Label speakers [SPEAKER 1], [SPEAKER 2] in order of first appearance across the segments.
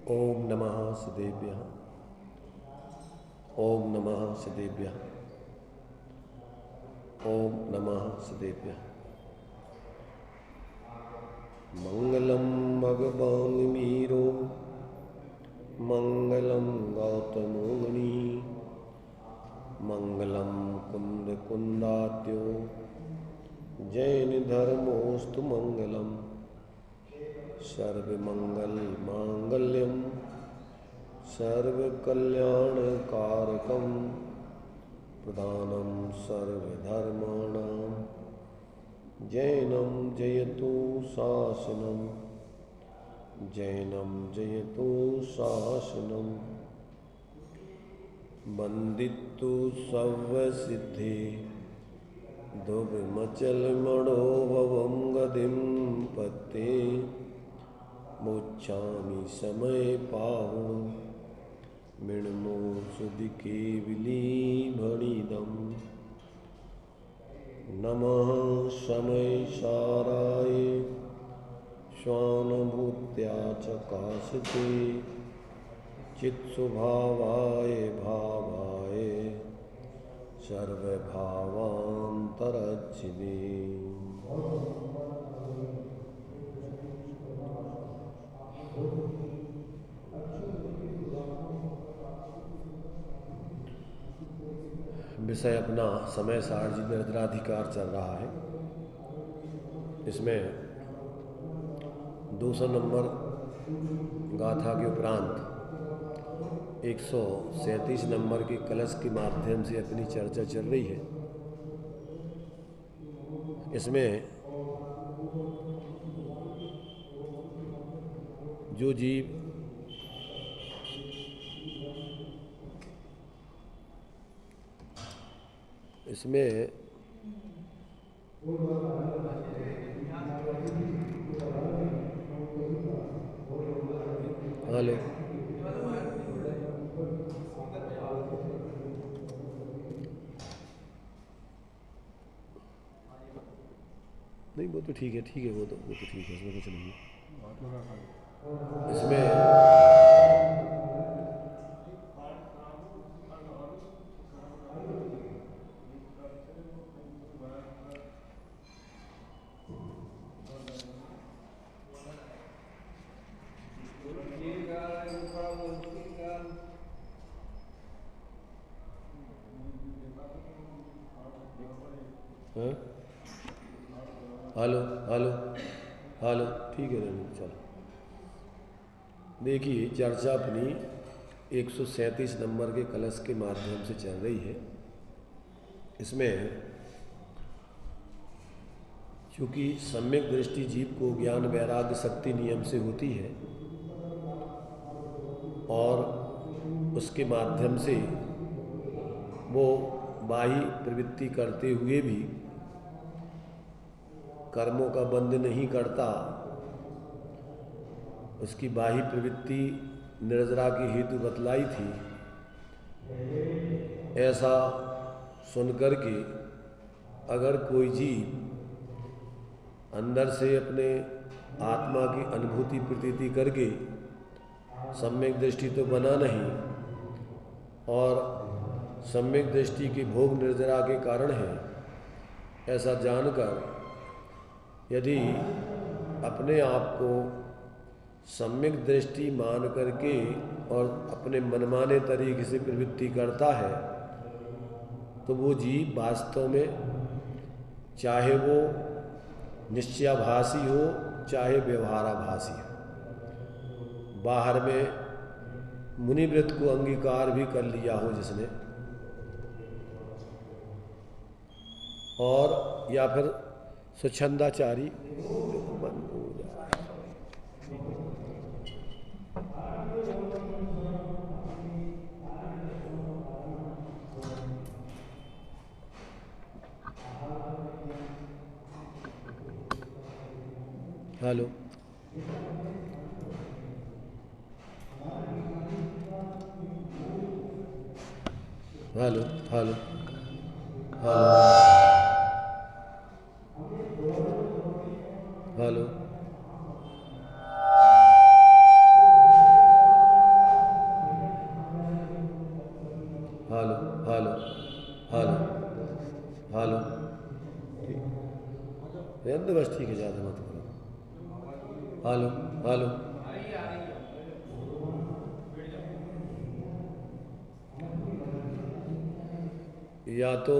[SPEAKER 1] ओम नमः सदेभ्यः। ओम नमः सदेभ्यः। ओम नमः सदेभ्यः। मंगलम भगवान मीरो मंगलम गौतमो मुनि मंगलम कुंद कुंदाद्यो जैन धर्मोस्तु मंगलम सर्वमंगल मांगल्यम सर्वकल्याणकारकम प्रधानम सर्वधर्माणां जैनम जयतु शासनम जैनम जयतु शासनम वंदितु सर्वसिद्धि दुर्मचलमणोभवं गतिं पत्ते मोक्षामि समय पावुं मृण्मो सुदिके विलीभणिदम् नमः समय साराय स्वानुभूत्या चकाशते चित्स्वभावाय भावाय सर्वभावान्तरच्छिदे। विषय अपना समय सारजी निर्धराधिकार चल रहा है। इसमें 200 नंबर गाथा के उपरांत 137 नंबर के कलश के माध्यम से अपनी चर्चा चल रही है। इसमें जो जीव इसमें हेलो नहीं, वो तो ठीक है, वो तो ठीक है, इसमें कुछ नहीं है। इसमें हेलो ठीक है, चलो देखिए, चर्चा अपनी 137 नंबर के कलश के माध्यम से चल रही है। इसमें चूँकि सम्यक दृष्टि जीव को ज्ञान वैराग्य शक्ति नियम से होती है और उसके माध्यम से वो बाह्य प्रवृत्ति करते हुए भी कर्मों का बंध नहीं करता, उसकी बाह्य प्रवृत्ति निर्जरा की हेतु बतलाई थी। ऐसा सुनकर के अगर कोई जीव अंदर से अपने आत्मा की अनुभूति प्रतीति करके सम्यक दृष्टि तो बना नहीं और सम्यक दृष्टि के भोग निर्जरा के कारण है, ऐसा जानकर यदि अपने आप को सम्यक दृष्टि मान करके और अपने मनमाने तरीके से प्रवृत्ति करता है, तो वो जीव वास्तव में चाहे वो निश्चयाभासी हो चाहे व्यवहाराभासी हो, बाहर में मुनिवृत्त को अंगीकार भी कर लिया हो जिसने, और या फिर स्वच्छंदाचारी बंद हो जाए। Hello hello hello hello hello बस ठीक है, ज़्यादा मत करो। हालो हालो, या तो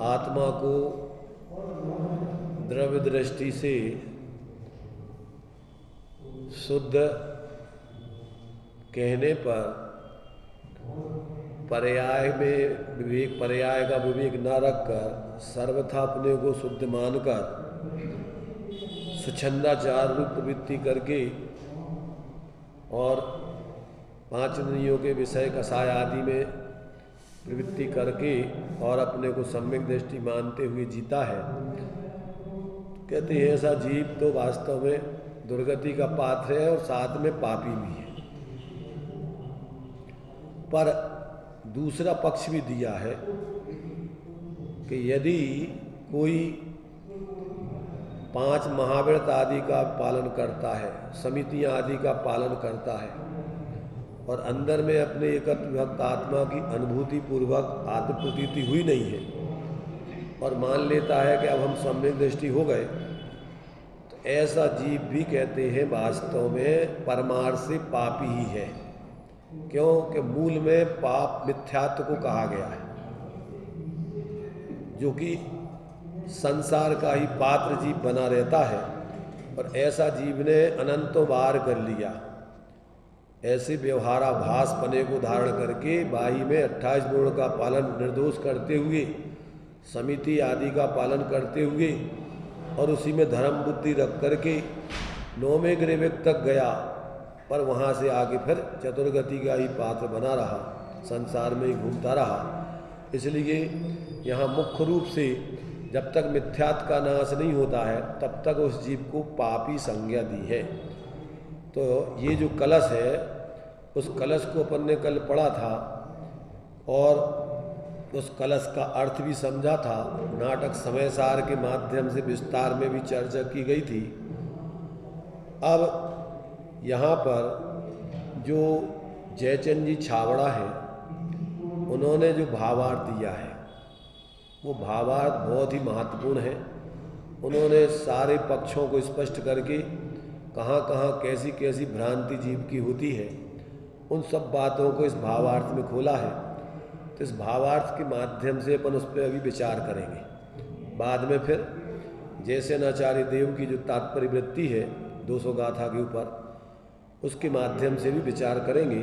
[SPEAKER 1] आत्मा को द्रव्य दृष्टि से शुद्ध कहने पर पर्याय में विवेक, पर्याय का विवेक न रखकर सर्वथा अपने को शुद्ध मानकर स्वच्छंदाचार रूप प्रवृत्ति करके और 5 इंद्रियों के विषय कसाय आदि में प्रवृत्ति करके और अपने को सम्यक दृष्टि मानते हुए जीता है। कहते हैं ऐसा जीव तो वास्तव में दुर्गति का पात्र है और साथ में पापी भी है। पर दूसरा पक्ष भी दिया है कि यदि कोई 5 महाव्रत आदि का पालन करता है, समितियां आदि का पालन करता है और अंदर में अपने एकत्व विभक्त आत्मा की अनुभूति पूर्वक आत्म प्रतीति हुई नहीं है और मान लेता है कि अब हम सम्यक दृष्टि हो गए, तो ऐसा जीव भी कहते हैं वास्तव में परमार्थ से पापी ही है। क्योंकि मूल में पाप मिथ्यात्व को कहा गया है, जो कि संसार का ही पात्र जीव बना रहता है और ऐसा जीव ने अनंतों बार कर लिया। ऐसे व्यवहाराभास पने को धारण करके बाही में 28 गुण का पालन निर्दोष करते हुए, समिति आदि का पालन करते हुए और उसी में धर्म बुद्धि रख करके 9वें ग्रेविक तक गया, पर वहाँ से आगे फिर चतुर्गति का ही पात्र बना रहा, संसार में ही घूमता रहा। इसलिए यहाँ मुख्य रूप से जब तक मिथ्यात्व का नाश नहीं होता है तब तक उस जीव को पापी संज्ञा दी है। तो ये जो कलश है, उस कलश को अपन ने कल पढ़ा था और उस कलश का अर्थ भी समझा था। नाटक समय सार के माध्यम से विस्तार में भी चर्चा की गई थी। अब यहाँ पर जो जयचंद जी छावड़ा है, उन्होंने जो भावार्थ दिया है वो भावार्थ बहुत ही महत्वपूर्ण है। उन्होंने सारे पक्षों को स्पष्ट करके कहाँ कहाँ कैसी कैसी भ्रांति जीव की होती है, उन सब बातों को इस भावार्थ में खोला है। तो इस भावार्थ के माध्यम से अपन उस पर अभी विचार करेंगे। बाद में फिर जैसे नाचार्य देव की जो तात्पर्य वृत्ति है 200 गाथा के ऊपर, उसके माध्यम से भी विचार करेंगे।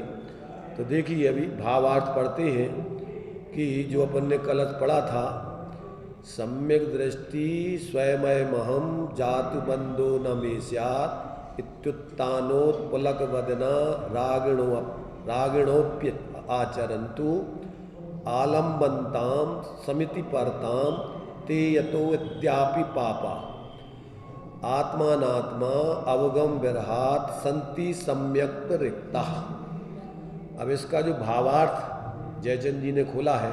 [SPEAKER 1] तो देखिए अभी भावार्थ पढ़ते हैं कि जो अपन ने कल पढ़ा था, सम्यक दृष्टि स्वयमहम जातु बंदो न मे स्यात् इत्युत्थानोत्पलक वदना रागिणोप्य आचरन्तु आलम्बन्ताम समिति परताम ते यतो विद्यापि पापा आत्मानात्मा अवगम विरहात संति सम्यक रिक्ता। अब इसका जो भावार्थ जयचंद जी ने खोला है,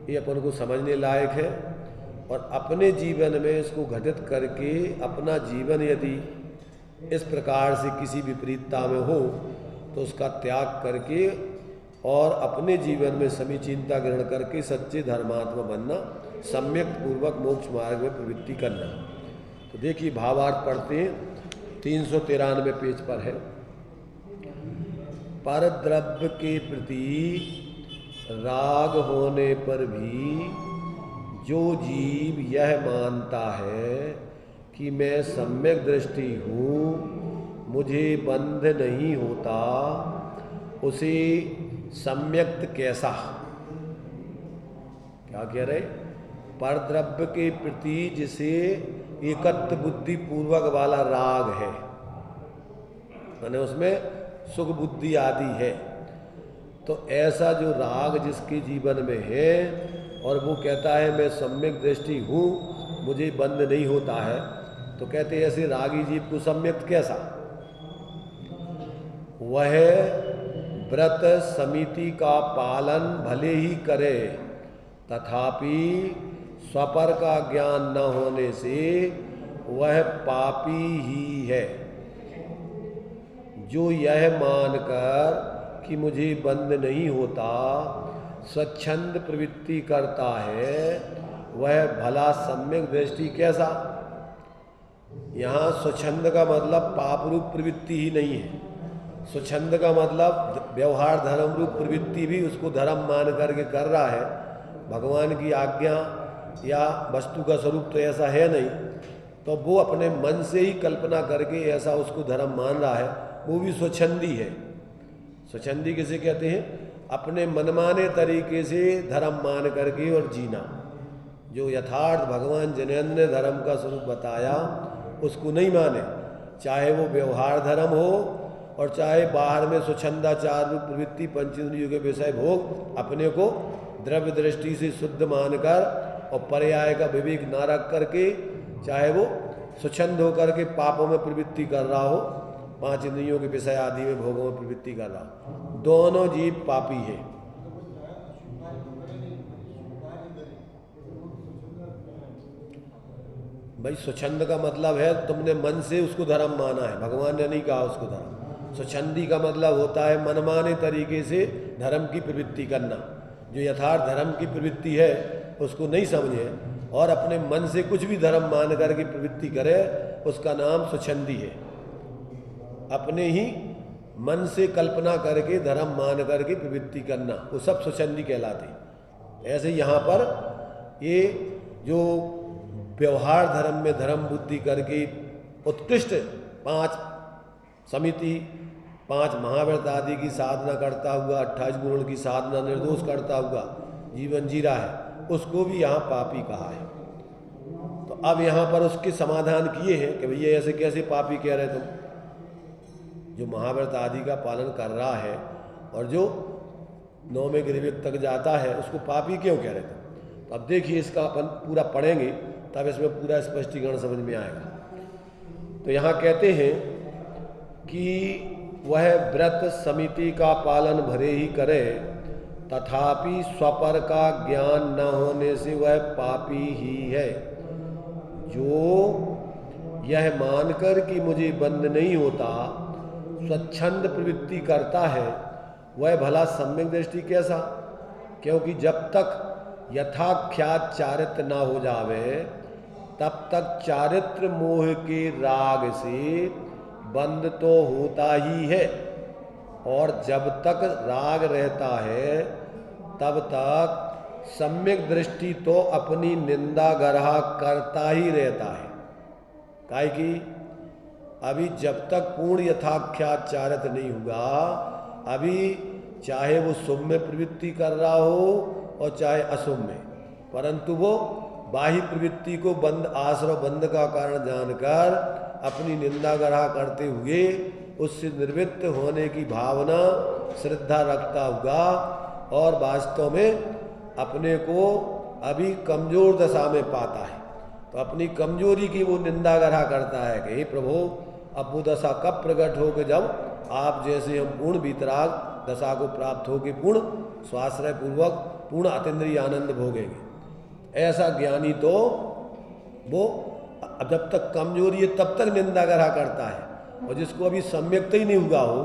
[SPEAKER 1] ये अपन को समझने लायक है और अपने जीवन में इसको घटित करके अपना जीवन यदि इस प्रकार से किसी विपरीतता में हो तो उसका त्याग करके और अपने जीवन में समीचीनता ग्रहण करके सच्चे धर्मात्मा बनना, सम्यक पूर्वक मोक्ष मार्ग में प्रवृत्ति करना। तो देखिए भावार्थ पढ़ते हैं, 393 पेज पर है। पर द्रव्य के प्रति राग होने पर भी जो जीव यह मानता है कि मैं सम्यक दृष्टि हूँ, मुझे बंध नहीं होता, उसे सम्यक्त कैसा, क्या कह रहे, पर द्रव्य के प्रति जिसे एकत्व बुद्धि पूर्वक वाला राग है, माने उसमें सुख बुद्धि आदि है, तो ऐसा जो राग जिसके जीवन में है और वो कहता है मैं सम्यक दृष्टि हूँ, मुझे बंध नहीं होता है, तो कहते हैं ऐसे रागी जीव को सम्यक्त कैसा, वह व्रत समिति का पालन भले ही करे तथापि स्वपर का ज्ञान न होने से वह पापी ही है। जो यह मानकर कि मुझे बंध नहीं होता स्वच्छंद प्रवृत्ति करता है वह भला सम्यक दृष्टि कैसा। यहाँ स्वच्छंद का मतलब पाप रूप प्रवृत्ति ही नहीं है। स्वच्छंद का मतलब व्यवहार धर्म रूप प्रवृत्ति भी उसको धर्म मान करके कर रहा है। भगवान की आज्ञा या वस्तु का स्वरूप तो ऐसा है नहीं, तो वो अपने मन से ही कल्पना करके ऐसा उसको धर्म मान रहा है, वो भी स्वच्छंदी है। स्वच्छंदी किसे कहते हैं? अपने मनमाने तरीके से धर्म मान करके और जीना। जो यथार्थ भगवान जिनेंद्र ने धर्म का स्वरूप बताया उसको नहीं माने, चाहे वो व्यवहार धर्म हो और चाहे बाहर में स्वच्छंदाचार रूप प्रवृत्ति पंचेंद्रियों के विषय भोग अपने को द्रव्य दृष्टि से शुद्ध मानकर और पर्याय का विवेक न रख करके, चाहे वो स्वच्छंद होकर के पापों में प्रवृत्ति कर रहा हो, पांच इंद्रियों के विषय आदि में भोगों में प्रवृत्ति कर रहा हो, दोनों जीव पापी है। भाई स्वच्छंद का मतलब है तुमने मन से उसको धर्म माना है, भगवान ने नहीं कहा उसको धर्म। स्वच्छंदी का मतलब होता है मनमाने तरीके से धर्म की प्रवृत्ति करना। जो यथार्थ धर्म की प्रवृत्ति है उसको नहीं समझे और अपने मन से कुछ भी धर्म मान करके प्रवृत्ति करे, उसका नाम स्वच्छंदी है। अपने ही मन से कल्पना करके धर्म मान करके प्रवृत्ति करना, वो सब स्वच्छंदी कहलाते। ऐसे यहाँ पर ये जो व्यवहार धर्म में धर्म बुद्धि करके उत्कृष्ट 5 समिति 5 महाव्रत आदि की साधना करता हुआ 28 गुणों की साधना निर्दोष करता हुआ जीवन जी रहा है, उसको भी यहाँ पापी कहा है। तो अब यहाँ पर उसके समाधान किए हैं कि भैया ऐसे कैसे पापी कह रहे तुम, जो महाव्रत आदि का पालन कर रहा है और जो 9वें गिरवेक तक जाता है उसको पापी क्यों कह रहे थे। तो अब देखिए इसका अपन पूरा पढ़ेंगे तब इसमें पूरा स्पष्टीकरण समझ में आएगा। तो यहाँ कहते हैं कि वह व्रत समिति का पालन भले ही करे, तथापि स्वपर का ज्ञान न होने से वह पापी ही है। जो यह मानकर कि मुझे बंध नहीं होता स्वच्छंद प्रवृत्ति करता है, वह भला सम्यक दृष्टि कैसा। क्योंकि जब तक यथाख्यात चारित्र न हो जावे तब तक चारित्र मोह के राग से बंद तो होता ही है, और जब तक राग रहता है तब तक सम्यक दृष्टि तो अपनी निंदा गरहा करता ही रहता है। काहे कि अभी जब तक पूर्ण यथाख्यात चारित्र नहीं हुआ, अभी चाहे वो शुभ में प्रवृत्ति कर रहा हो और चाहे अशुभ में, परंतु वो बाह्य प्रवृत्ति को बंद आश्रय बंद का कारण जानकर अपनी निंदा गरहा करते हुए उससे निवृत्त होने की भावना श्रद्धा रखता हुआ और वास्तव में अपने को अभी कमजोर दशा में पाता है। तो अपनी कमजोरी की वो निंदा गरहा करता है कि हे प्रभु, अब वो दशा कब प्रकट हो कि जब आप जैसे हम पूर्ण वीतराग दशा को प्राप्त हो के पूर्ण स्वाश्रय पूर्वक पूर्ण अतीन्द्रिय आनंद भोगेंगे। ऐसा ज्ञानी तो वो जब तक कमजोरी है तब तक निंदा गरहा करता है, और जिसको अभी सम्यकता ही नहीं हुआ हो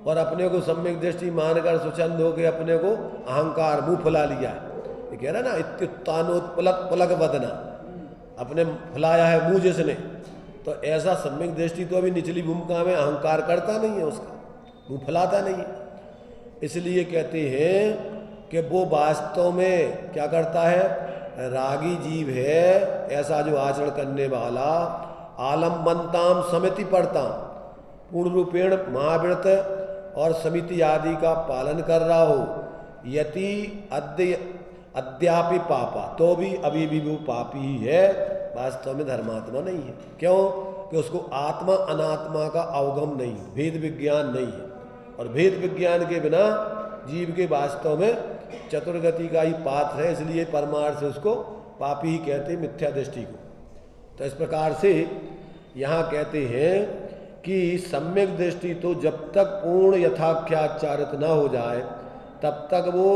[SPEAKER 1] और अपने को सम्यक दृष्टि मानकर स्वच्छंद हो के अपने को अहंकार मुंह फुला लिया है, ये कह रहा ना इत्युत्तानोत्पलक पलक बदना, अपने फुलाया है मुंह जिसने, तो ऐसा सम्यक दृष्टि तो अभी निचली भूमिका में अहंकार करता नहीं है, उसका मुंह फुलाता नहीं है। इसलिए कहते हैं कि वो वास्तव में क्या करता है, रागी जीव है। ऐसा जो आचरण करने वाला आलम्बनताम समिति पढ़ता पूर्ण रूपेण महाव्रत और समिति आदि का पालन कर रहा हो, यति अद्यापि पापा, तो भी अभी भी वो पापी ही है, वास्तव में धर्मात्मा नहीं है। क्यों कि उसको आत्मा अनात्मा का अवगम नहीं, भेद विज्ञान नहीं है, और भेद विज्ञान के बिना जीव के वास्तव में चतुर्गति का ही पात्र है, इसलिए परमार्थ से उसको पापी ही कहते मिथ्या दृष्टि को। तो इस प्रकार से यहाँ कहते हैं कि सम्यक दृष्टि तो जब तक पूर्ण यथाख्यात चारित्र न हो जाए तब तक वो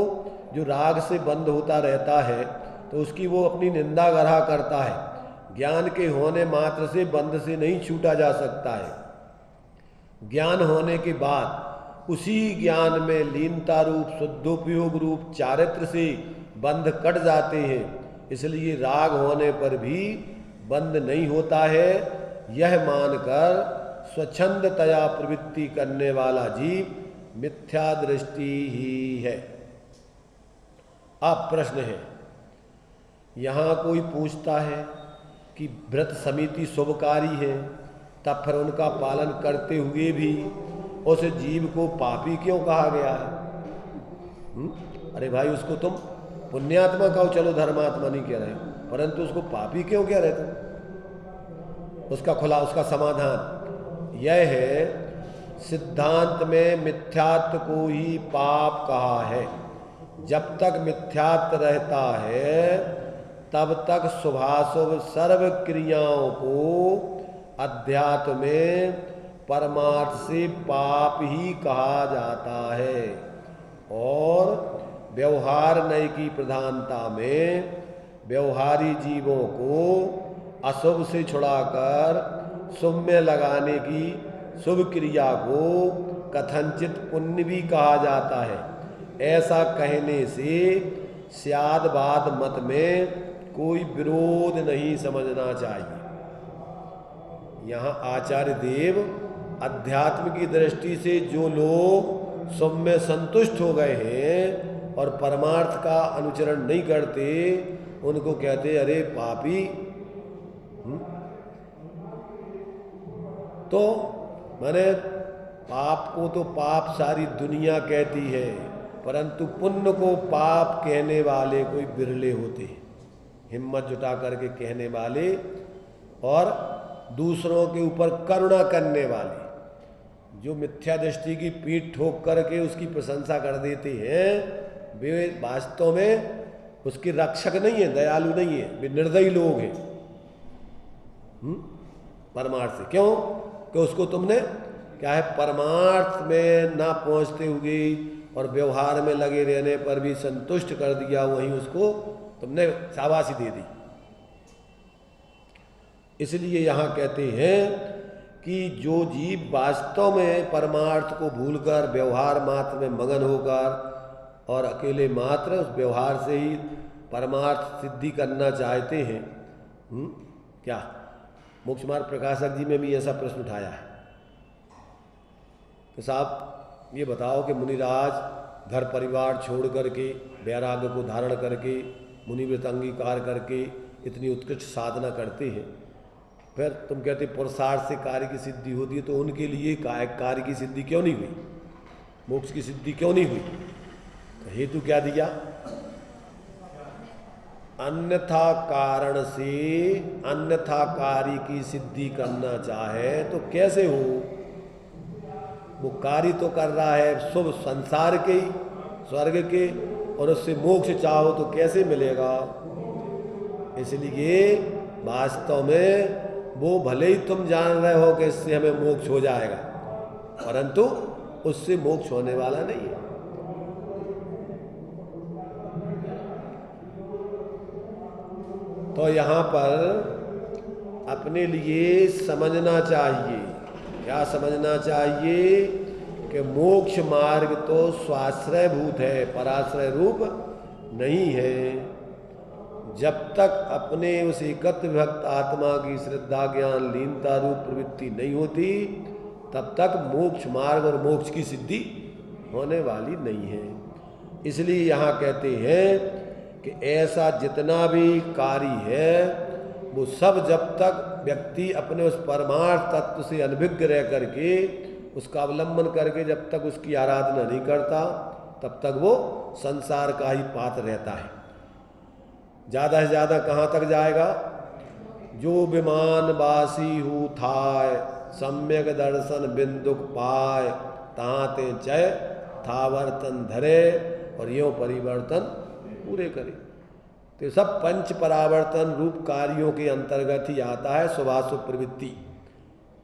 [SPEAKER 1] जो राग से बंद होता रहता है, तो उसकी वो अपनी निंदा गरहा करता है। ज्ञान के होने मात्र से बंध से नहीं छूटा जा सकता है। ज्ञान होने के बाद उसी ज्ञान में लीनता रूप शुद्धोपयोग रूप चारित्र से बंध कट जाते हैं, इसलिए राग होने पर भी बंद नहीं होता है, यह मानकर स्वच्छंदतया प्रवृत्ति करने वाला जीव मिथ्या दृष्टि ही है। अब प्रश्न है, यहाँ कोई पूछता है कि व्रत समिति शुभकारी है, तब फिर उनका पालन करते हुए भी उस जीव को पापी क्यों कहा गया है? अरे भाई, उसको तुम पुण्यात्मा कहो, चलो धर्मात्मा नहीं कह रहे, परंतु उसको पापी क्यों कह रहे तुम? उसका समाधान यह है, सिद्धांत में मिथ्यात्व को ही पाप कहा है। जब तक मिथ्यात्व रहता है तब तक शुभाशुभ सर्व क्रियाओं को अध्यात्म में परमार्थ से पाप ही कहा जाता है, और व्यवहार नय की प्रधानता में व्यवहारी जीवों को अशुभ से छुड़ाकर शुभ में लगाने की शुभ क्रिया को कथनचित पुण्य भी कहा जाता है। ऐसा कहने से स्यादवाद मत में कोई विरोध नहीं समझना चाहिए। यहाँ आचार्य देव अध्यात्म की दृष्टि से जो लोग शुभ में संतुष्ट हो गए हैं और परमार्थ का अनुचरण नहीं करते, उनको कहते अरे पापी। तो माने पाप को तो पाप सारी दुनिया कहती है, परंतु पुण्य को पाप कहने वाले कोई बिरले होते हैं, हिम्मत जुटा करके कहने वाले और दूसरों के ऊपर करुणा करने वाले। जो मिथ्या दृष्टि की पीठ ठोक करके उसकी प्रशंसा कर देते हैं, वे वास्तव में उसके रक्षक नहीं है, दयालु नहीं है, वे निर्दयी लोग हैं परमार्थ से। क्यों? कि उसको तुमने क्या है, परमार्थ में ना पहुंचते हुए और व्यवहार में लगे रहने पर भी संतुष्ट कर दिया, वहीं उसको तुमने शाबाशी दे दी। इसलिए यहाँ कहते हैं कि जो जीव वास्तव में परमार्थ को भूलकर व्यवहार मात्र में मगन होकर और अकेले मात्र उस व्यवहार से ही परमार्थ सिद्धि करना चाहते हैं, क्या मोक्ष मार्ग प्रकाशक जी में भी ऐसा प्रश्न उठाया है कि साहब ये बताओ कि मुनिराज घर परिवार छोड़ करके वैराग्य को धारण करके मुनिव्रत अंगीकार करके इतनी उत्कृष्ट साधना करते हैं, फिर तुम कहते पुरुषार्थ से कार्य की सिद्धि होती है, तो उनके लिए कार्य की सिद्धि क्यों नहीं हुई, मोक्ष की सिद्धि क्यों नहीं हुई? तो हेतु क्या दिया? अन्यथा कारण से अन्यथा कार्य की सिद्धि करना चाहे तो कैसे हो? वो कार्य तो कर रहा है शुभ संसार के, स्वर्ग के, और उससे मोक्ष चाहो तो कैसे मिलेगा? इसलिए वास्तव में वो भले ही तुम जान रहे हो कि इससे हमें मोक्ष हो जाएगा, परंतु उससे मोक्ष होने वाला नहीं है। तो यहाँ पर अपने लिए समझना चाहिए, क्या समझना चाहिए कि मोक्ष मार्ग तो स्वाश्रय भूत है, पराश्रय रूप नहीं है। जब तक अपने उस एकत्व विभक्त आत्मा की श्रद्धा ज्ञान लीनता रूप प्रवृत्ति नहीं होती, तब तक मोक्ष मार्ग और मोक्ष की सिद्धि होने वाली नहीं है। इसलिए यहाँ कहते हैं कि ऐसा जितना भी कार्य है वो सब जब तक व्यक्ति अपने उस परमार्थ तत्व से अनभिज्ञ रह करके उसका अवलंबन करके जब तक उसकी आराधना नहीं करता, तब तक वो संसार का ही पात्र रहता है। ज़्यादा से ज़्यादा कहाँ तक जाएगा? जो विमान बासी हु थाय सम्यक दर्शन बिंदुक पाए, ताते चय थावर्तन धरे और यो परिवर्तन पूरे करे। तो सब पंच परावर्तन रूप कार्यों के अंतर्गत ही आता है शुभाशुभ प्रवृत्ति,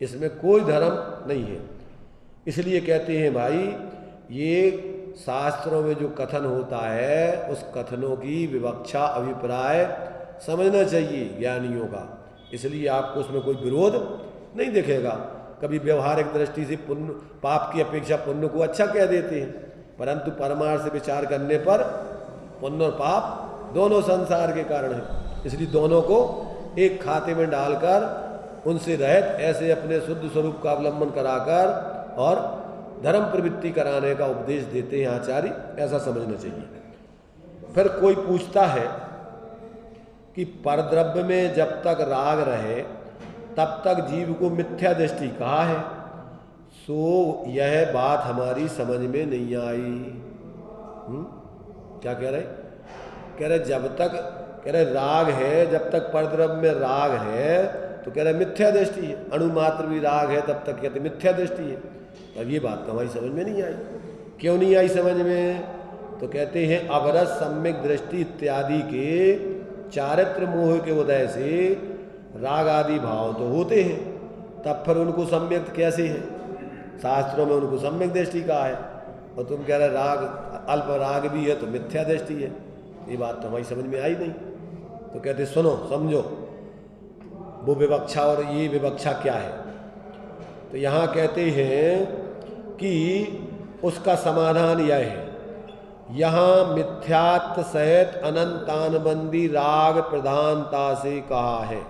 [SPEAKER 1] इसमें कोई धर्म नहीं है। इसलिए कहते हैं भाई, ये शास्त्रों में जो कथन होता है उस कथनों की विवक्षा अभिप्राय समझना चाहिए ज्ञानियों का। इसलिए आपको उसमें कोई विरोध नहीं दिखेगा। कभी व्यवहारिक दृष्टि से पुण्य पाप की अपेक्षा पुण्य को अच्छा कह देते हैं, परंतु परमार्थ से विचार करने पर पुण्य और पाप दोनों संसार के कारण हैं। इसलिए दोनों को एक खाते में डालकर उनसे रहित ऐसे अपने शुद्ध स्वरूप का अवलंबन कराकर और धर्म प्रवृत्ति कराने का उपदेश देते हैं आचार्य, ऐसा समझना चाहिए। फिर कोई पूछता है कि परद्रव्य में जब तक राग रहे तब तक जीव को मिथ्या दृष्टि कहा है। सो यह बात हमारी समझ में नहीं आई। क्या कह रहे? कह रहे जब तक, कह रहे राग है, जब तक परद्रव्य में राग है तो कह रहे मिथ्या दृष्टि है। अणुमात्र भी राग है तब तक कहते मिथ्या दृष्टि है। अब ये बात तो हमारी समझ में नहीं आई। क्यों नहीं आई समझ में? तो कहते हैं अवरस सम्यक दृष्टि इत्यादि के चारित्र मोह के उदय से राग आदि भाव तो होते हैं, तब फिर उनको सम्यक कैसे है? शास्त्रों में उनको सम्यक दृष्टि कहा है और तुम कह रहे राग अल्प राग भी है तो मिथ्या दृष्टि है। ये बात तो हमारी समझ में आई नहीं। तो कहते सुनो समझो वो विवक्षा और ये विवक्षा क्या है। तो यहाँ कहते हैं कि उसका समाधान यह है, यहाँ मिथ्यात्व सहित अनंतानबंदी राग प्रधानता से कहा है,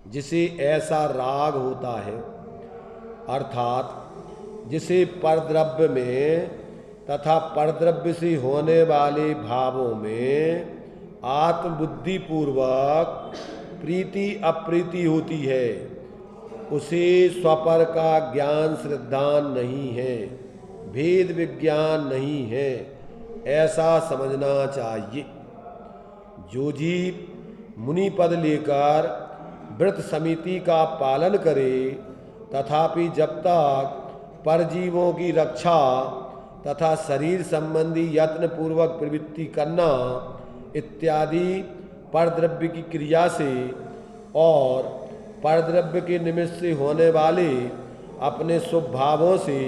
[SPEAKER 1] जिसे ऐसा राग होता है अर्थात जिसे परद्रव्य में तथा परद्रव्य से होने वाले भावों में आत्मबुद्धि पूर्वक प्रीति अप्रीति होती है, उसे स्वपर का ज्ञान श्रद्धान नहीं है, भेद विज्ञान नहीं है, ऐसा समझना चाहिए। जो जीव मुनि पद लेकर व्रत समिति का पालन करे तथापि जब तक परजीवों की रक्षा तथा शरीर संबंधी यत्न पूर्वक प्रवृत्ति करना इत्यादि परद्रव्य की क्रिया से और परद्रव्य के निमित्त से होने वाले अपने शुभ भावों से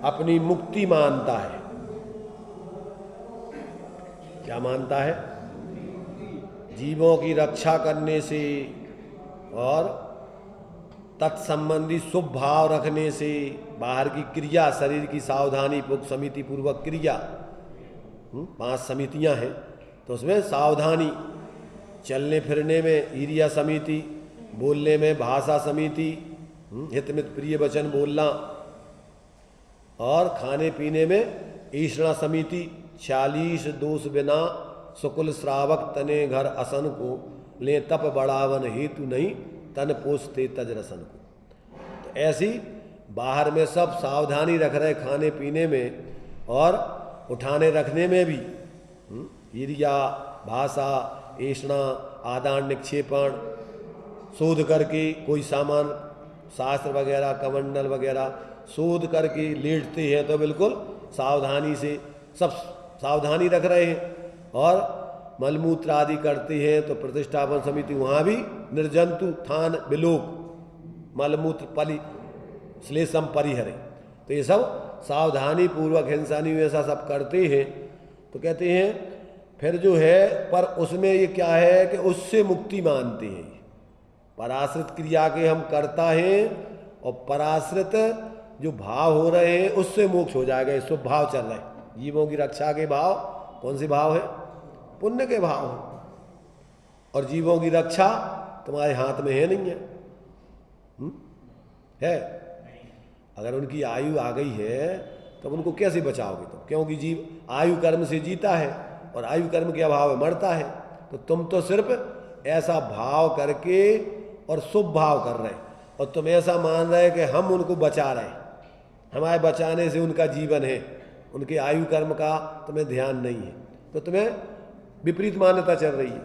[SPEAKER 1] अपनी मुक्ति मानता है। क्या मानता है? जीवों की रक्षा करने से और तत्संबंधी शुभ भाव रखने से, बाहर की क्रिया, शरीर की सावधानी पूर्वक समिति पूर्वक क्रिया, 5 समितियां हैं तो उसमें सावधानी, चलने फिरने में ईर्ष्या समिति, बोलने में भाषा समिति, हितमित प्रिय वचन बोलना, और खाने पीने में ईषणा समिति, 40 दोष बिना सुकुल श्रावक तने घर असन को ले तप बढ़ावन हेतु नहीं तन पोषते तज रसन को। तो ऐसी बाहर में सब सावधानी रख रहे, खाने पीने में और उठाने रखने में भी ईर्ष्या, भाषा, ईषणा, आदान निक्षेपण, शोध करके कोई सामान शास्त्र वगैरह कमंडल वगैरह शोध करके लेटते हैं तो बिल्कुल सावधानी से सब सावधानी रख रहे हैं, और मलमूत्र आदि करते हैं तो प्रतिष्ठापन समिति वहाँ भी निर्जंतु थान विलोक मलमूत्र परि श्लेषम परिहरे। तो ये सब सावधानी पूर्वक हिंसानी ऐसा सब करते हैं। तो कहते हैं फिर जो है पर उसमें ये क्या है कि उससे मुक्ति मानते हैं। पराश्रित क्रिया के हम करता हैं और पराश्रित जो भाव हो रहे हैं उससे मोक्ष हो जाएगा। शुभ भाव चल रहे हैं, जीवों की रक्षा के भाव कौन से भाव है? पुण्य के भाव है। और जीवों की रक्षा तुम्हारे हाथ में है नहीं है, है? अगर उनकी आयु आ गई है तो उनको कैसे बचाओगे तुम? क्योंकि जीव आयु कर्म से जीता है और आयु कर्म के अभाव में मरता है। तो तुम तो सिर्फ ऐसा भाव करके और शुभ भाव कर रहे, और तुम ऐसा मान रहे कि हम उनको बचा रहे, हमारे बचाने से उनका जीवन है, उनके आयु कर्म का तुम्हें ध्यान नहीं है। तो तुम्हें विपरीत मान्यता चल रही है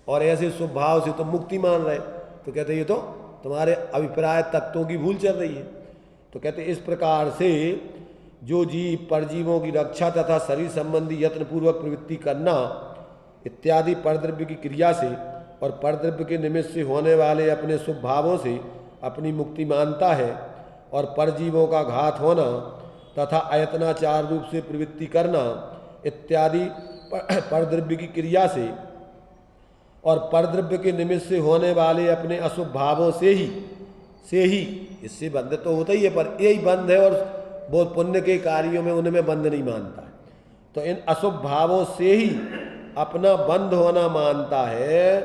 [SPEAKER 1] और ऐसे शुभ भाव से तुम मुक्ति मान रहे। तो कहते ये तो तुम्हारे अभिप्राय तत्वों की भूल चल रही है। तो कहते इस प्रकार से जो जीव परजीवों की रक्षा तथा शरीर संबंधी यत्न पूर्वक प्रवृत्ति करना इत्यादि परद्रव्य की क्रिया से और परद्रव्य के निमित्त से होने वाले अपने शुभ भावों से अपनी मुक्ति मानता है, और परजीवों का घात होना तथा अयत्नाचार रूप से प्रवृत्ति करना इत्यादि परद्रव्य की क्रिया से और परद्रव्य के निमित्त से होने वाले अपने अशुभ भावों से ही इससे बंध तो होता ही है, पर यही बंध है और बहुत पुण्य के कार्यों में उनमें बंध नहीं मानता है। तो इन अशुभ भावों से ही अपना बंद होना मानता है,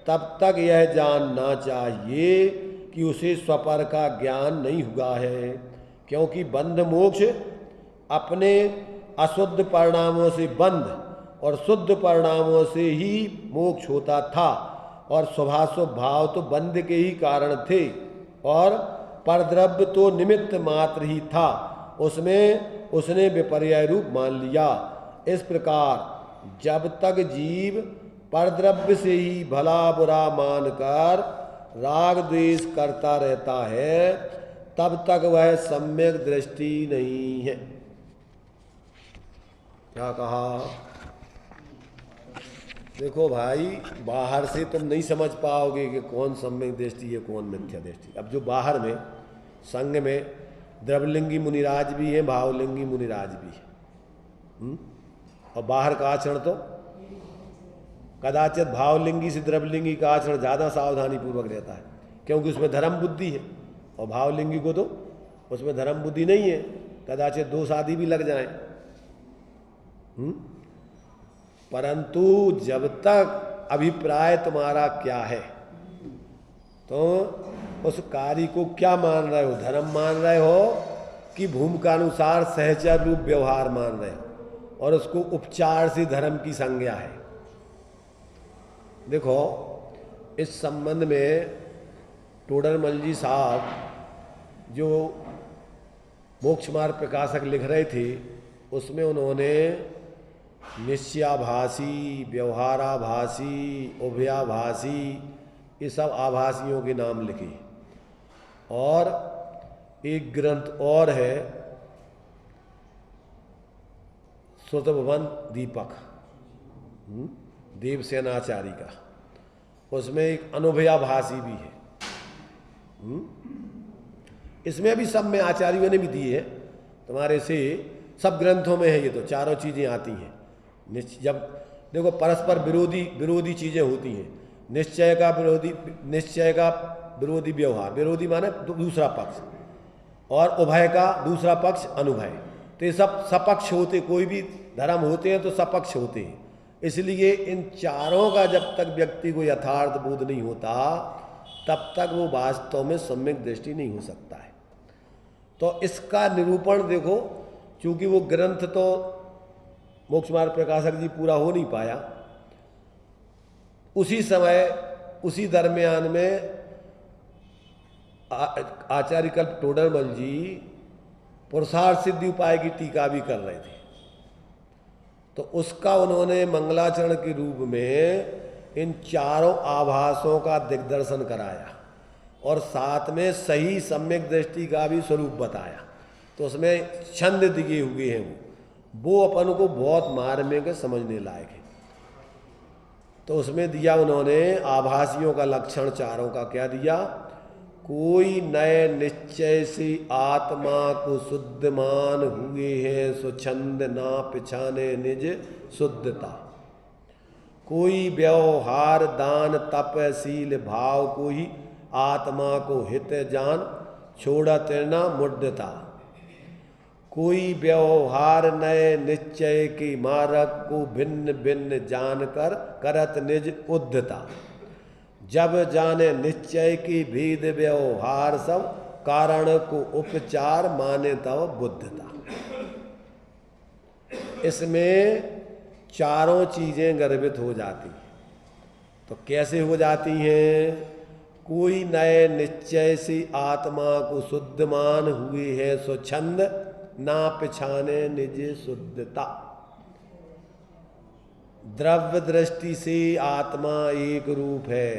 [SPEAKER 1] तब तक यह जानना चाहिए कि उसे स्वपर का ज्ञान नहीं हुआ है, क्योंकि बंध मोक्ष अपने अशुद्ध परिणामों से बंध और शुद्ध परिणामों से ही मोक्ष होता था, और शुभाशुभ भाव तो बंध के ही कारण थे, और परद्रव्य तो निमित्त मात्र ही था, उसमें उसने विपर्य रूप मान लिया। इस प्रकार जब तक जीव परद्रव्य से ही भला बुरा मानकर राग द्वेष करता रहता है, तब तक वह सम्यक दृष्टि नहीं है। क्या कहा? देखो भाई, बाहर से तुम नहीं समझ पाओगे कि कौन सम्यक दृष्टि है कौन मिथ्या दृष्टि। अब जो बाहर में संघ में द्रवलिंगी मुनिराज भी है, भावलिंगी मुनिराज भी है, और बाहर का आचरण तो कदाचित भावलिंगी से द्रवलिंगी का आचरण ज़्यादा सावधानी पूर्वक रहता है, क्योंकि उसमें धर्म बुद्धि है, और भावलिंगी को तो उसमें धर्म बुद्धि नहीं है, कदाचित दोष आदि भी लग जाए। परंतु जब तक अभिप्राय तुम्हारा क्या है, तो उस कार्य को क्या मान रहे हो, धर्म मान रहे हो कि भूमिका अनुसार सहचर रूप व्यवहार मान रहे हो, और उसको उपचार से धर्म की संज्ञा है। देखो, इस संबंध में टोडरमल जी साहब जो मोक्ष मार्ग प्रकाशक लिख रहे थे, उसमें उन्होंने निश्चयाभासी, व्यवहाराभासी, उभयाभासी, ये सब आभासियों के नाम लिखे। और एक ग्रंथ और है श्रुतभवन दीपक, देवसेन आचार्य का, उसमें एक अनुभयाभासी भी है। इसमें भी सब में आचार्यों ने भी दिए है, तुम्हारे से सब ग्रंथों में है, ये तो चारों चीज़ें आती हैं। जब देखो परस्पर विरोधी चीज़ें होती हैं, निश्चय का विरोधी व्यवहार, विरोधी माने दूसरा पक्ष, और उभय का दूसरा पक्ष अनुभय, तो ये सब सपक्ष होते, कोई भी धर्म होते हैं तो सपक्ष होते हैं। इसलिए इन चारों का जब तक व्यक्ति को यथार्थ बोध नहीं होता, तब तक वो वास्तव में सम्यक दृष्टि नहीं हो सकता है। तो इसका निरूपण देखो, क्योंकि वो ग्रंथ तो मोक्ष मार्ग प्रकाशक जी पूरा हो नहीं पाया, उसी समय उसी दरमियान में आचार्य कल्प टोडरमल जी पुरुषार्थ सिद्धि उपाय की टीका भी कर रहे थे, तो उसका उन्होंने मंगलाचरण के रूप में इन चारों आभासों का दिग्दर्शन कराया, और साथ में सही सम्यक दृष्टि का भी स्वरूप बताया। तो उसमें छंद दिए हुए हैं, वो अपन को बहुत मार्मिक के समझने लायक है। तो उसमें दिया उन्होंने आभासियों का लक्षण चारों का क्या दिया, कोई नए निश्चय से आत्मा को शुद्ध मान हुए हैं, सो छंद ना पिछाने निज शुद्धता। कोई व्यवहार दान तप शील भाव को ही आत्मा को हित जान, छोड़त न मुड्ढता। कोई व्यवहार नए निश्चय की मारक को भिन्न भिन्न जानकर करत निज उद्धता। जब जाने निश्चय की भेद व्यवहार सब, कारण को उपचार माने तब बुद्धता। इसमें चारों चीजें गर्भित हो जाती हैं। तो कैसे हो जाती हैं? कोई नए निश्चय से आत्मा को शुद्ध मान हुए है, सो छंद ना पिछाने निज शुद्धता। द्रव्य दृष्टि से आत्मा एक रूप है,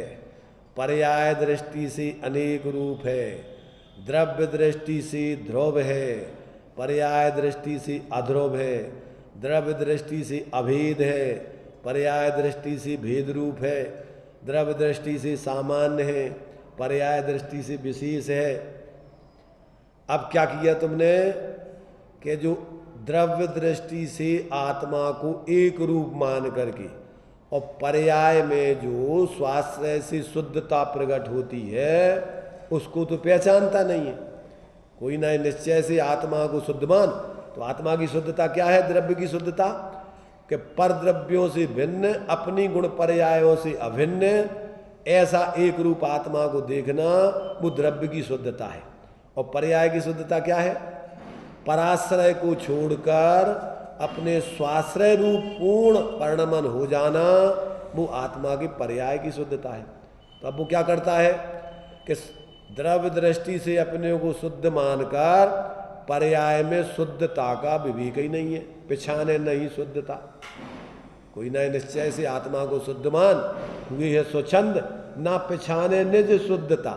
[SPEAKER 1] पर्याय दृष्टि से अनेक रूप है। द्रव्य दृष्टि से ध्रुव है, पर्याय दृष्टि से अध्रुव है। द्रव्य दृष्टि से अभेद है, पर्याय दृष्टि से भेद रूप है। द्रव्य दृष्टि से सामान्य है, पर्याय दृष्टि से विशेष है। अब क्या किया तुमने कि जो द्रव्य दृष्टि से आत्मा को एक रूप मान करके और पर्याय में जो स्वास्थ्य से शुद्धता प्रकट होती है, उसको तो पहचानता नहीं है। कोई नए निश्चय से आत्मा को शुद्ध मान, तो आत्मा की शुद्धता क्या है? द्रव्य की शुद्धता कि परद्रव्यों से भिन्न, अपनी गुण पर्यायों से अभिन्न ऐसा एक रूप आत्मा को देखना, वो द्रव्य की शुद्धता है। और पर्याय की शुद्धता क्या है? पराश्रय को छोड़कर अपने स्वाश्रय रूप पूर्ण परिणमन हो जाना, वो आत्मा की पर्याय की शुद्धता है। तो अब वो क्या करता है कि द्रव्य दृष्टि से अपने को शुद्ध मानकर पर्याय में शुद्धता का विवेक ही नहीं है, पिछाने नहीं शुद्धता। कोई ना निश्चय से आत्मा को शुद्ध मान हुई है स्वच्छंद, ना पिछाने निज शुद्धता।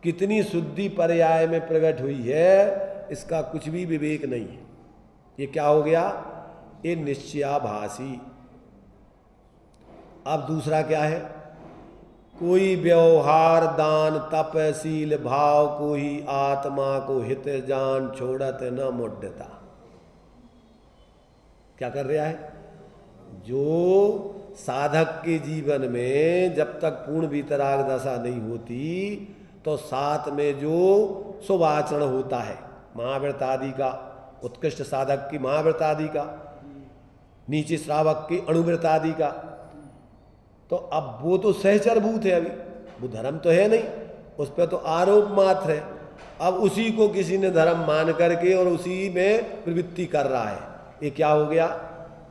[SPEAKER 1] कितनी शुद्धि पर्याय में प्रकट हुई है, इसका कुछ भी विवेक नहीं है। ये क्या हो गया? ये निश्चयाभासी। अब दूसरा क्या है? कोई व्यवहार दान तपशील भाव को ही आत्मा को हित जान छोड़त न मुड्डता। क्या कर रहा है? जो साधक के जीवन में जब तक पूर्ण वितराग दशा नहीं होती, तो साथ में जो शुभ आचरण होता है, महाव्रत आदि का, उत्कृष्ट साधक की महाव्रत आदि का, नीचे श्रावक की अणुव्रत आदि का, तो अब वो तो सहचरभूत है, अभी वो धर्म तो है नहीं, उस पर तो आरोप मात्र है। अब उसी को किसी ने धर्म मान करके और उसी में प्रवृत्ति कर रहा है। ये क्या हो गया?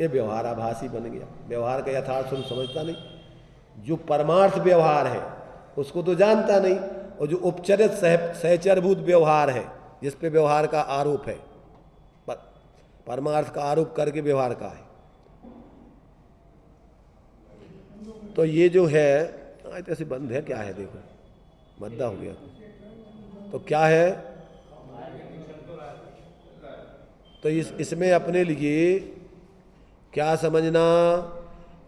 [SPEAKER 1] ये व्यवहाराभासी बन गया। व्यवहार का यथार्थ स्वरूप समझता नहीं। जो परमार्थ व्यवहार है उसको तो जानता नहीं, और जो उपचरित सहचरभूत व्यवहार है जिस पे व्यवहार का आरोप है, परमार्थ का आरोप करके व्यवहार का है, तो ये जो है ऐसे बंद है। क्या है? देखो मद्दा हो गया। तो क्या है? तो इसमें अपने लिए क्या समझना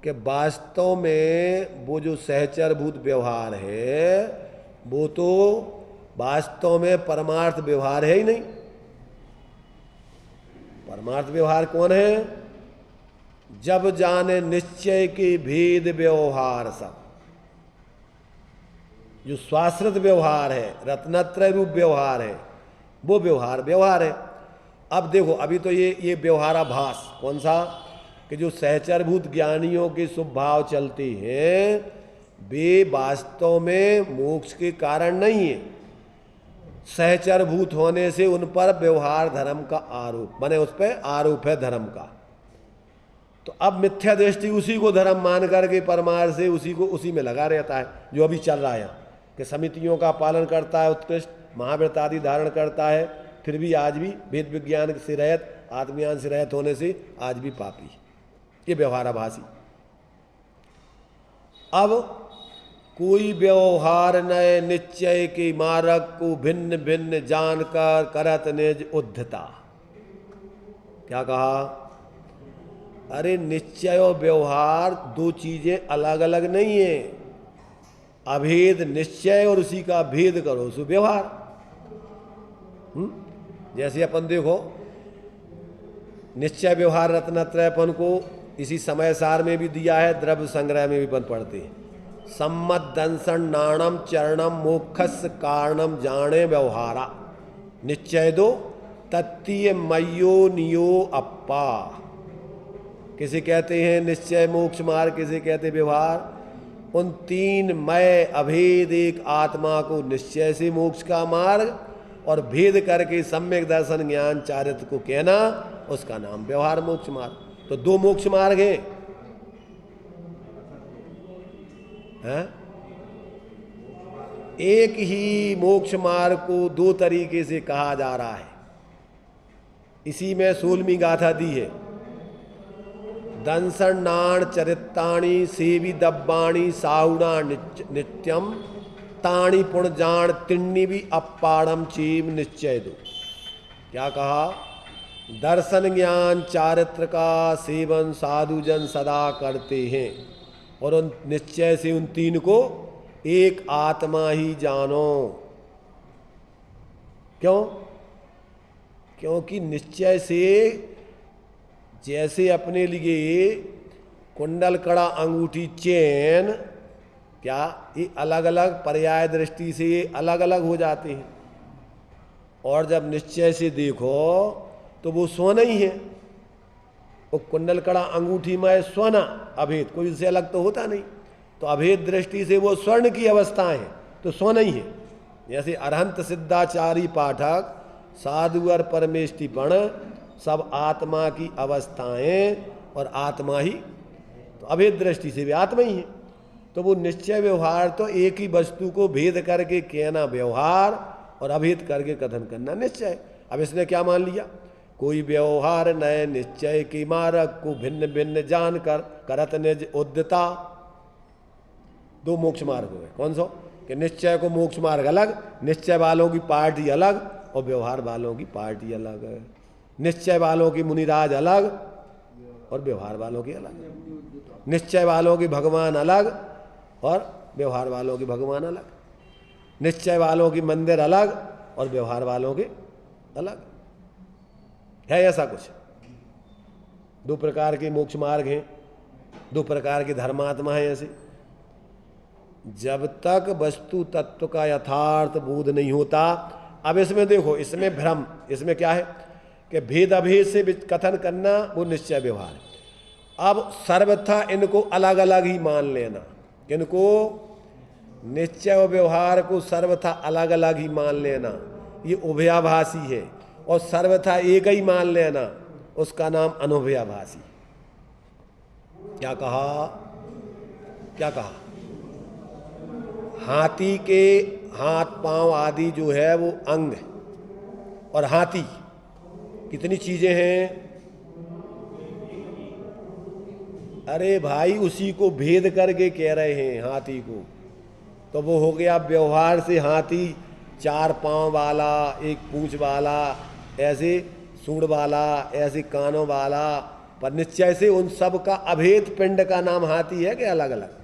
[SPEAKER 1] कि वास्तव में वो जो सहचरभूत व्यवहार है वो तो वास्तव में परमार्थ व्यवहार है ही नहीं। परमार्थ व्यवहार कौन है? जब जाने निश्चय के भेद व्यवहार सब। जो स्वाश्रित व्यवहार है, रत्नत्रय रूप व्यवहार है, वो व्यवहार है। अब देखो, अभी तो ये व्यवहाराभास कौन सा? कि जो सहचरभूत ज्ञानियों के शुभ भाव चलते हैं वे वास्तव में मोक्ष के कारण नहीं है। सहचरभूत होने से उन पर व्यवहार धर्म का आरोप बने, उस पर आरोप है धर्म का। तो अब मिथ्या दृष्टि उसी को धर्म मान करके परमार्थ से उसी को उसी में लगा रहता है, जो अभी चल रहा है कि समितियों का पालन करता है, उत्कृष्ट महाव्रत आदि धारण करता है, फिर भी आज भी वेद विज्ञान से रहित, आत्मज्ञान से रहित होने से आज भी पापी। ये व्यवहाराभासी। अब कोई व्यवहार नए निश्चय के मार्ग को भिन्न भिन्न जानकर करत निज उद्धता। क्या कहा? अरे निश्चय और व्यवहार दो चीजें अलग अलग नहीं है। अभेद निश्चय और उसी का भेद करो सो व्यवहार। जैसे अपन देखो निश्चय व्यवहार रत्नत्रयपन को इसी समय सार में भी दिया है, द्रव्य संग्रह में भी अपन पढ़ते हैं। सम्मत दंसन नाणम चरणम मोक्षस कारणम जाने व्यवहारा निश्चय दो तत्तीय मयो नियो अप्पा। किसे कहते हैं निश्चय मोक्ष मार्ग, किसे कहते व्यवहार? उन तीन मय अभेद एक आत्मा को निश्चय से मोक्ष का मार्ग और भेद करके सम्यक दर्शन ज्ञान चारित्र को कहना, उसका नाम व्यवहार मोक्ष मार्ग। तो दो मोक्ष मार्ग हैं। एक ही मोक्ष मार्ग को दो तरीके से कहा जा रहा है। इसी में 16वीं गाथा दी है। दंसन नाण चरिताणी सेवी दब्बाणी साहुणा नित्यम ताणी पुण जान तिन्नी भी अपाड़म चीम निश्चय दो। क्या कहा? दर्शन ज्ञान चारित्र का सेवन साधुजन सदा करते हैं और उन निश्चय से उन तीन को एक आत्मा ही जानो। क्यों? क्योंकि निश्चय से जैसे अपने लिए कुंडल कड़ा अंगूठी चेन, क्या ये अलग अलग पर्याय दृष्टि से अलग अलग हो जाते हैं, और जब निश्चय से देखो तो वो सोना ही है। वो कुंडल कड़ा अंगूठी में स्वर्ण अभेद, कोई उससे अलग तो होता नहीं। तो अभेद दृष्टि से वो स्वर्ण की अवस्थाएं हैं, तो स्वर्ण ही है। जैसे अरहंत सिद्धाचारी पाठक साधु और परमेष्टिपण सब आत्मा की अवस्थाएं और आत्मा ही, तो अभेद दृष्टि से भी आत्मा ही है। तो वो निश्चय व्यवहार तो एक ही वस्तु को भेद करके कहना व्यवहार और अभेद करके कथन करना निश्चय। अब इसने क्या मान लिया, कोई व्यवहार नए निश्चय की मारक को भिन्न भिन्न जान कर करत निज उद्यता। दो मोक्ष मार्ग हुए, कौन सो कि निश्चय को मोक्ष मार्ग अलग, निश्चय वालों की पार्टी अलग और व्यवहार वालों की पार्टी अलग है। निश्चय वालों की मुनिराज अलग और व्यवहार वालों की अलग, निश्चय वालों की भगवान अलग और व्यवहार वालों की भगवान अलग, निश्चय वालों की मंदिर अलग और व्यवहार वालों के अलग है। ऐसा कुछ दो प्रकार के मोक्ष मार्ग हैं, दो प्रकार के धर्मात्मा हैं। ऐसे जब तक वस्तु तत्व का यथार्थ बोध नहीं होता। अब इसमें देखो, इसमें भ्रम, इसमें क्या है कि भेद अभेद से कथन करना वो निश्चय व्यवहार है। अब सर्वथा इनको अलग अलग ही मान लेना, इनको निश्चय और व्यवहार को सर्वथा अलग अलग ही मान लेना, ये उभयाभासी है। और सर्वथा एक ही मान लेना, उसका नाम अनुभयाभासी। क्या कहा, क्या कहा, हाथी के हाथ पांव आदि जो है वो अंग है, और हाथी कितनी चीजें हैं। अरे भाई उसी को भेद करके कह रहे हैं हाथी को, तो वो हो गया व्यवहार से हाथी चार पांव वाला, एक पूंछ वाला, ऐसे सूंड वाला, ऐसे कानों वाला। पर निश्चय से उन सब का अभेद पिंड का नाम हाथी है कि अलग अलग।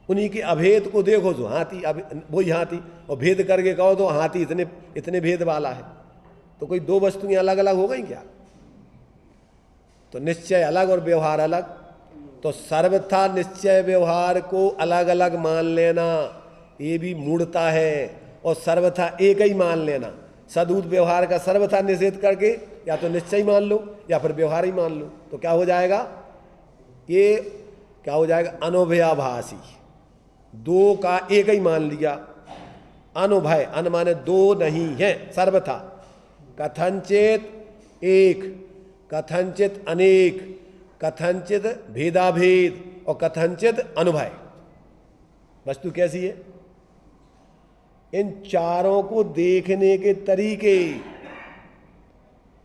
[SPEAKER 1] उन्हीं के अभेद को देखो, जो हाथी वही हाथी, और भेद करके कहो तो हाथी इतने इतने भेद वाला है। तो कोई दो वस्तुएं अलग अलग हो गई क्या? तो निश्चय अलग और व्यवहार अलग। तो सर्वथा निश्चय व्यवहार को अलग अलग मान लेना ये भी मूढ़ता है, और सर्वथा एक ही मान लेना। सदूत व्यवहार का सर्वथा निषेध करके या तो निश्चय मान लो या फिर व्यवहार ही मान लो। तो क्या हो जाएगा, ये क्या हो जाएगा, अनुभयाभासी। दो का एक ही मान लिया। अनुभय, अन माने दो नहीं है, सर्वथा। कथनचित एक, कथनचित अनेक, कथनचित भेदाभेद और कथनचित अनुभय। वस्तु कैसी है? इन चारों को देखने के तरीके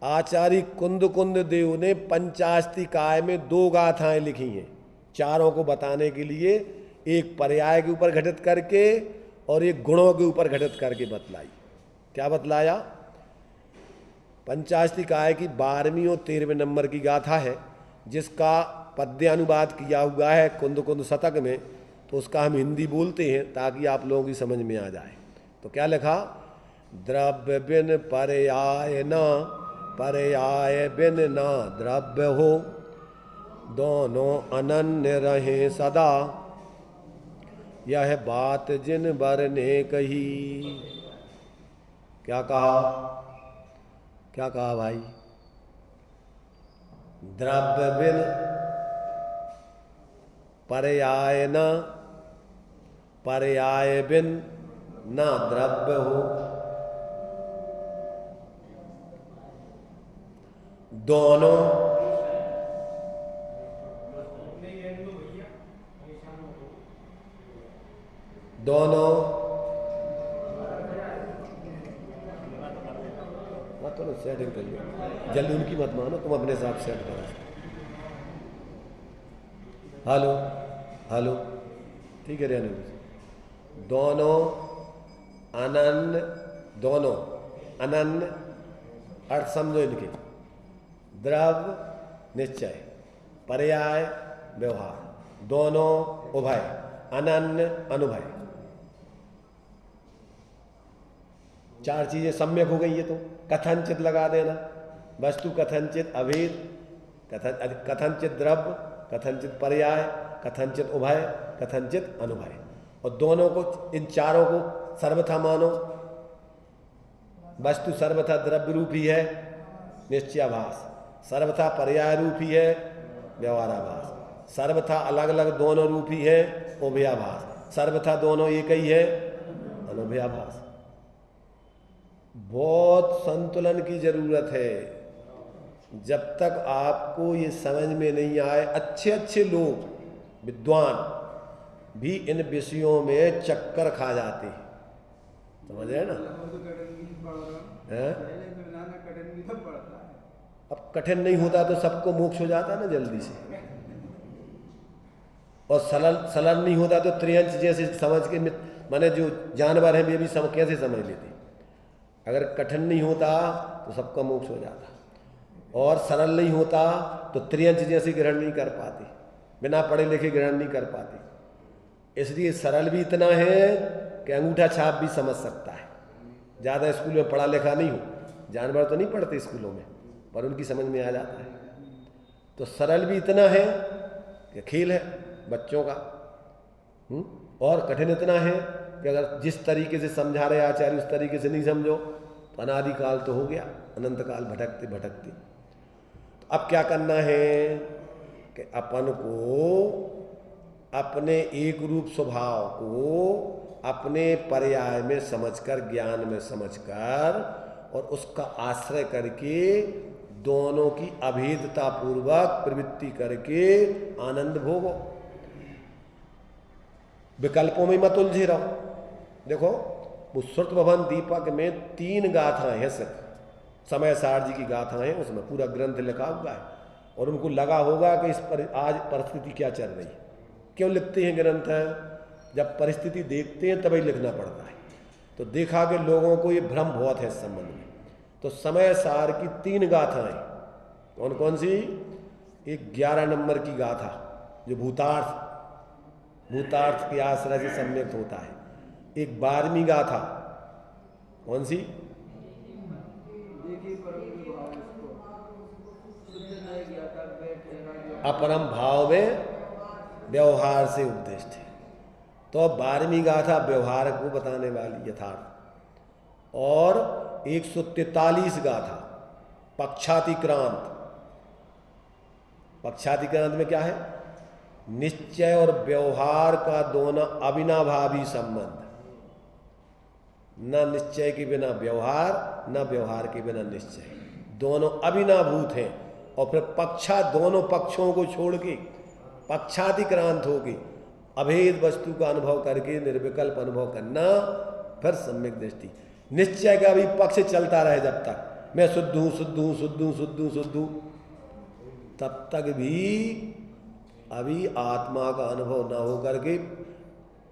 [SPEAKER 1] आचार्य कुंद कुंद देव ने पंचास्तिकाय में दो गाथाएं लिखी हैं, चारों को बताने के लिए। एक पर्याय के ऊपर घटित करके और एक गुणों के ऊपर घटित करके बतलाई। क्या बतलाया? पंचास्तिकाय की 12वीं और 13वें नंबर की गाथा है, जिसका पद्यानुवाद किया हुआ है कुंद कुंद शतक में। तो उसका हम हिंदी बोलते हैं ताकि आप लोगों की समझ में आ जाए। तो क्या लिखा? द्रव्य बिन पर्याय न, पर्याय बिन न द्रव्य हो, दोनों अनन्य रहे सदा, यह बात जिन बर ने कही। क्या कहा? क्या कहा भाई? द्रव्य बिन पर्याय न, पर्याय बिन न द्रव्य हो, दोनों दोनों मत तो सेटिंग कर लो, जल्दी उनकी मत मानो, तुम अपने हिसाब से सेट करो। हेलो हेलो, ठीक है रहने दो। दोनों अनन्य, दोनों अनन्य अर्थ समझो इनके। द्रव्य निश्चय, पर्याय व्यवहार, दोनों उभय, अनन्य अनुभय। चार चीजें सम्यक हो गई। ये तो कथनचित लगा देना, वस्तु कथनचित अभेद, कथनचित द्रव्य, कथनचित पर्याय, कथनचित उभय, कथनचित अनुभय। और दोनों को, इन चारों को सर्वथा मानो। वस्तु सर्वथा द्रव्य रूपी है, निश्चयाभास। सर्वथा पर्याय रूपी है व्यवहाराभास, सर्वथा अलग अलग दोनों रूपी है उभयाभास, सर्वथा दोनों एक ही है अनुभयाभास। बहुत संतुलन की जरूरत है। जब तक आपको ये समझ में नहीं आए, अच्छे अच्छे लोग विद्वान भी इन विषयों में चक्कर खा जाते हैं, समझ रहे हैं ना? अब कठिन नहीं होता तो सबको मोक्ष हो जाता ना जल्दी से, और सरल नहीं होता तो त्रियंच जैसे समझ के माने जो जानवर हैं वे भी कैसे समझ लेते। अगर कठिन नहीं होता तो सबका मोक्ष हो जाता, और सरल नहीं होता तो त्रियंच जैसे ग्रहण नहीं कर पाते, बिना पढ़े लिखे ग्रहण नहीं कर पाते। इसलिए सरल भी इतना है कि अंगूठा छाप भी समझ सकता है। ज़्यादा स्कूल में पढ़ा लिखा नहीं हो, जानवर तो नहीं पढ़ते स्कूलों में, पर उनकी समझ में आ जाता है। तो सरल भी इतना है कि खेल है बच्चों का, और कठिन इतना है कि अगर जिस तरीके से समझा रहे आचार्य उस तरीके से नहीं समझो तो अनादिकाल तो हो गया, अनंत काल भटकते भटकते। तो अब क्या करना है कि अपन को अपने एक रूप स्वभाव को अपने पर्याय में समझकर, ज्ञान में समझकर, और उसका आश्रय करके दोनों की अभेदता पूर्वक प्रवृत्ति करके आनंद भोगो, विकल्पों में मत उलझे रहो। देखो वो श्रुत भवन दीपक में 3 गाथाएं हैं, सिर्फ समय सार जी की गाथाएं हैं, उसमें पूरा ग्रंथ लिखा हुआ है। और उनको लगा होगा कि इस पर आज परिस्थिति क्या चल रही है। क्यों लिखते हैं ग्रंथ? जब परिस्थिति देखते हैं तभी लिखना पड़ता है। तो देखा कि लोगों को ये भ्रम बहुत है इस संबंध में। तो समय सार की 3 गाथाएं, कौन कौन सी? एक 11 नंबर की गाथा जो भूतार्थ के आश्रय से सम्यक्त होता है। एक 12वीं गाथा, कौन सी? अपरम भाव में व्यवहार से उपदिष्ट है। तो 12वीं गाथा व्यवहार को बताने वाली यथार्थ। और 143 गाथा पक्षातिक्रांत। पक्षातिक्रांत में क्या है? निश्चय और व्यवहार का दोनों अविनाभावी संबंध, न निश्चय के बिना व्यवहार, न व्यवहार के बिना निश्चय, दोनों अविनाभूत हैं। और फिर दोनों पक्षों को छोड़ के पक्षातिक्रांत होगी, अभेद वस्तु का अनुभव करके निर्विकल्प अनुभव करना, फिर सम्यक दृष्टि। निश्चय का भी पक्ष चलता रहे जब तक मैं शुद्ध हूं, शुद्ध हूं, शुद्ध हूं, शुद्ध हूं, शुद्ध हूं, तब तक भी अभी आत्मा का अनुभव न हो करके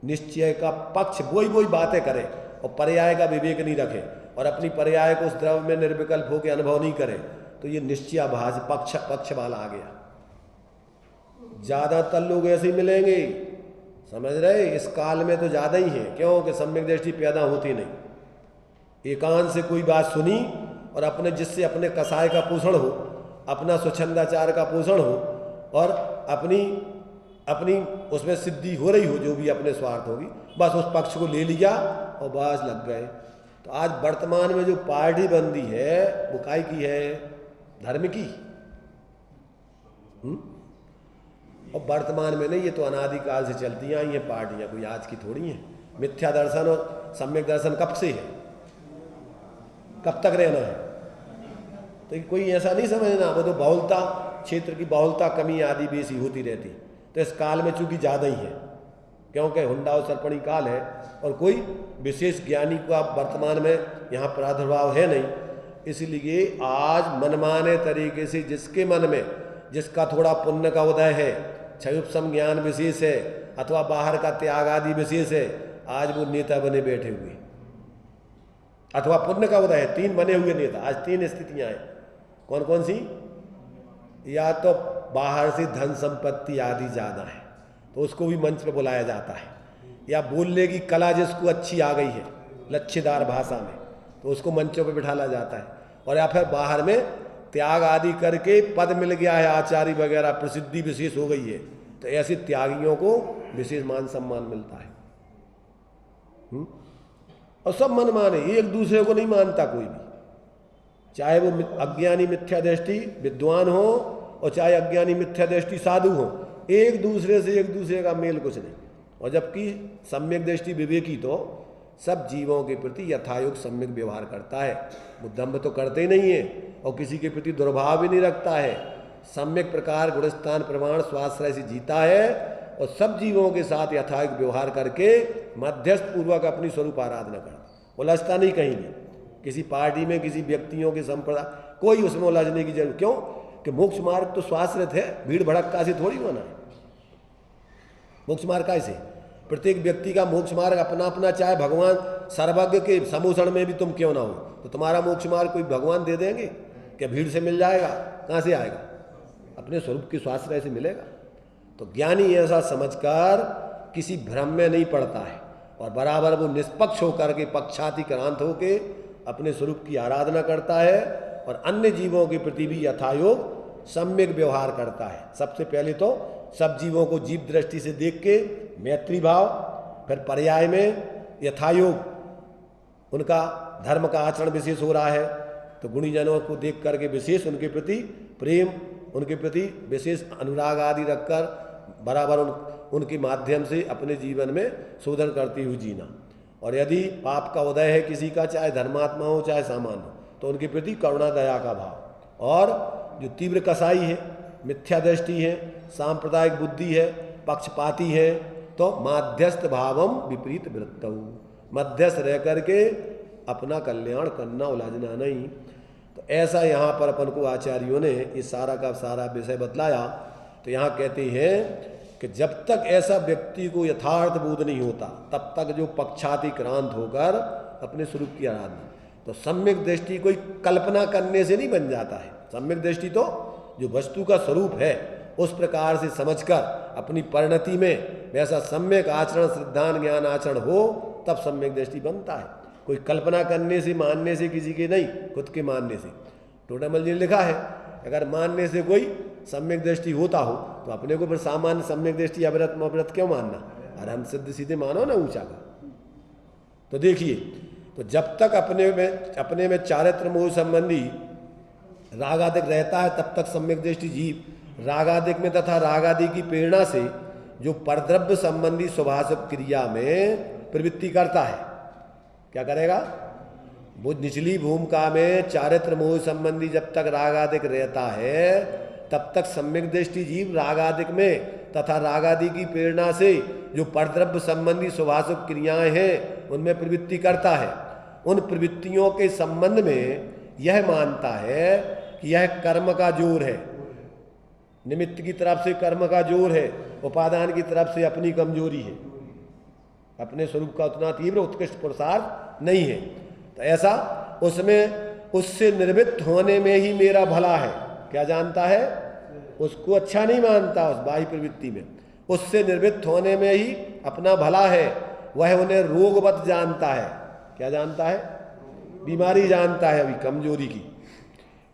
[SPEAKER 1] निश्चय का पक्ष वही बातें करे और पर्याय का विवेक नहीं रखे और अपनी पर्याय को उस द्रव में निर्विकल्प होकर अनुभव नहीं करे, तो ये निश्चयाभास पक्ष वाला आ गया। ज्यादातर लोग ऐसे ही मिलेंगे, समझ रहे? इस काल में तो ज्यादा ही है, क्योंकि सम्यक दृष्टि पैदा होती नहीं। एकांत से कोई बात सुनी और अपने जिससे अपने कसाय का पोषण हो, अपना स्वच्छंदाचार का पोषण हो और अपनी उसमें सिद्धि हो रही हो, जो भी अपने स्वार्थ होगी, बस उस पक्ष को ले लिया और बस लग गए। तो आज वर्तमान में जो पार्टी बंदी है वो काय की है? धर्म की। और वर्तमान में नहीं, ये तो अनादिकाल से चलती आई हैं पार्टियां, कोई आज की थोड़ी हैं। मिथ्या दर्शन और सम्यक दर्शन कब से है, कब तक रहना है? तो कोई ऐसा नहीं समझना, वो तो बहुलता, क्षेत्र की बहुलता कमी आदि बेसी होती रहती। तो इस काल में चूंकि ज़्यादा ही है, क्योंकि हुंडा और सरपणी काल है और कोई विशेष ज्ञानी का वर्तमान में यहाँ प्रादुर्भाव है नहीं, इसलिए आज मनमाने तरीके से जिसके मन में जिसका थोड़ा पुण्य का उदय है, क्षयुप्सम ज्ञान विशेष है अथवा बाहर का त्याग आदि विशेष है, आज वो नेता बने बैठे हुए, अथवा पुण्य का उदय है, 3 बने हुए नेता। आज 3 स्थितियां हैं। कौन कौन सी? या तो बाहर से धन संपत्ति आदि ज़्यादा है तो उसको भी मंच पर बुलाया जाता है, या बोलने की कला जिसको अच्छी आ गई है लच्छेदार भाषा में तो उसको मंचों पर बिठाला जाता है, और या फिर बाहर में त्याग आदि करके पद मिल गया है, आचार्य वगैरह प्रसिद्धि विशेष हो गई है, तो ऐसे त्यागियों को विशेष मान सम्मान मिलता है। और सब मन माने, एक दूसरे को नहीं मानता कोई भी, चाहे वो अज्ञानी मिथ्या दृष्टि विद्वान हो और चाहे अज्ञानी मिथ्या दृष्टि साधु हो, एक दूसरे का मेल कुछ नहीं। और जबकि सम्यक दृष्टि विवेकी तो सब जीवों के प्रति यथायोग सम्यक व्यवहार करता है, वो दम्भ तो करते ही नहीं है और किसी के प्रति दुर्भाव भी नहीं रखता है, सम्यक प्रकार गुणस्थान प्रमाण स्वाश्रय से जीता है और सब जीवों के साथ यथायोग व्यवहार करके मध्यस्थ पूर्वक अपनी स्वरूप आराधना करता, उलझता नहीं कहीं भी। किसी पार्टी में किसी व्यक्तियों के संप्रदाय कोई उसमें उलझने की जरूरत क्यों कि मोक्ष मार्ग तो स्वाश्रित है, भीड़ भड़क्का से थोड़ी होना है। मोक्ष मार्ग कैसे? प्रत्येक व्यक्ति का मोक्ष मार्ग अपना अपना, चाहे भगवान सर्वज्ञ के समूषण में भी तुम क्यों ना हो, तो तुम्हारा मोक्ष मार्ग कोई भगवान दे देंगे क्या? भीड़ से मिल जाएगा? कहाँ से आएगा? अपने स्वरूप की स्वाश्रय से मिलेगा। तो ज्ञानी ऐसा समझकर किसी भ्रम में नहीं पड़ता है और बराबर वो निष्पक्ष होकर के पक्षातिक्रांत होके अपने स्वरूप की आराधना करता है और अन्य जीवों के प्रति भी यथायोग सम्यक व्यवहार करता है। सबसे पहले तो सब जीवों को जीव दृष्टि से देख के मैत्री भाव, फिर पर्याय में यथायोग उनका धर्म का आचरण विशेष हो रहा है तो गुणीजनों को देख करके विशेष उनके प्रति प्रेम, उनके प्रति विशेष अनुराग आदि रखकर बराबर उनके माध्यम से अपने जीवन में शोधन करते हुए जीना। और यदि पाप का उदय है किसी का, चाहे धर्मात्मा हो चाहे सामान्य हो, तो उनके प्रति करुणा दया का भाव। और जो तीव्र कसाई है, मिथ्या दृष्टि है, सांप्रदायिक बुद्धि है, पक्षपाती है, तो माध्यस्थ भावम विपरीत वृत्तऊ, मध्यस्थ रह करके अपना कल्याण करना, उलझना नहीं। तो ऐसा यहाँ पर अपन को आचार्यों ने इस सारा का सारा विषय बतलाया। तो यहाँ कहते हैं कि जब तक ऐसा व्यक्ति को यथार्थ बोध नहीं होता तब तक जो पक्षातिक्रांत होकर अपने स्वरूप की आराधना, तो सम्यक दृष्टि कोई कल्पना करने से नहीं बन जाता है। सम्यक दृष्टि तो जो वस्तु का स्वरूप है उस प्रकार से समझकर अपनी परिणति में वैसा सम्यक आचरण, सिद्धांत ज्ञान आचरण हो, तब सम्यक दृष्टि बनता है। कोई कल्पना करने से, मानने से किसी के नहीं, खुद के मानने से। टोटामल जी ने लिखा है अगर मानने से कोई सम्यक दृष्टि होता हो तो अपने को फिर सामान्य सम्यक दृष्टि अवृत अवृत क्यों मानना? अरे हम सिद्ध सीधे मानो ना ऊंचा का। तो देखिए, तो जब तक अपने में चारित्र मोह संबंधी रागादिक रहता है तब तक सम्यक दृष्टि जीव रागादिक में तथा रागादि की प्रेरणा से जो परद्रव्य संबंधी स्वभाषक क्रिया में प्रवृत्ति करता है, क्या करेगा? वो निचली भूमिका में चारित्र मोह संबंधी जब तक रागादिक रहता है तब तक सम्यक दृष्टि जीव रागादिक में तथा रागादि की प्रेरणा से जो परद्रव्य संबंधी स्वभाषक क्रियाएं हैं उनमें प्रवृत्ति करता है। उन प्रवृत्तियों के संबंध में यह मानता है कि यह कर्म का जोर है, निमित्त की तरफ से कर्म का जोर है, उपादान की तरफ से अपनी कमजोरी है, अपने स्वरूप का उतना तीव्र उत्कृष्ट पुरुषार्थ नहीं है। तो ऐसा उससे निर्वृत्त होने में ही मेरा भला है, क्या जानता है? उसको अच्छा नहीं मानता, उस बाह्य प्रवृत्ति में उससे निर्वृत्त होने में ही अपना भला है। वह उन्हें रोगवत जानता है, क्या जानता है? बीमारी जानता है, अभी कमजोरी की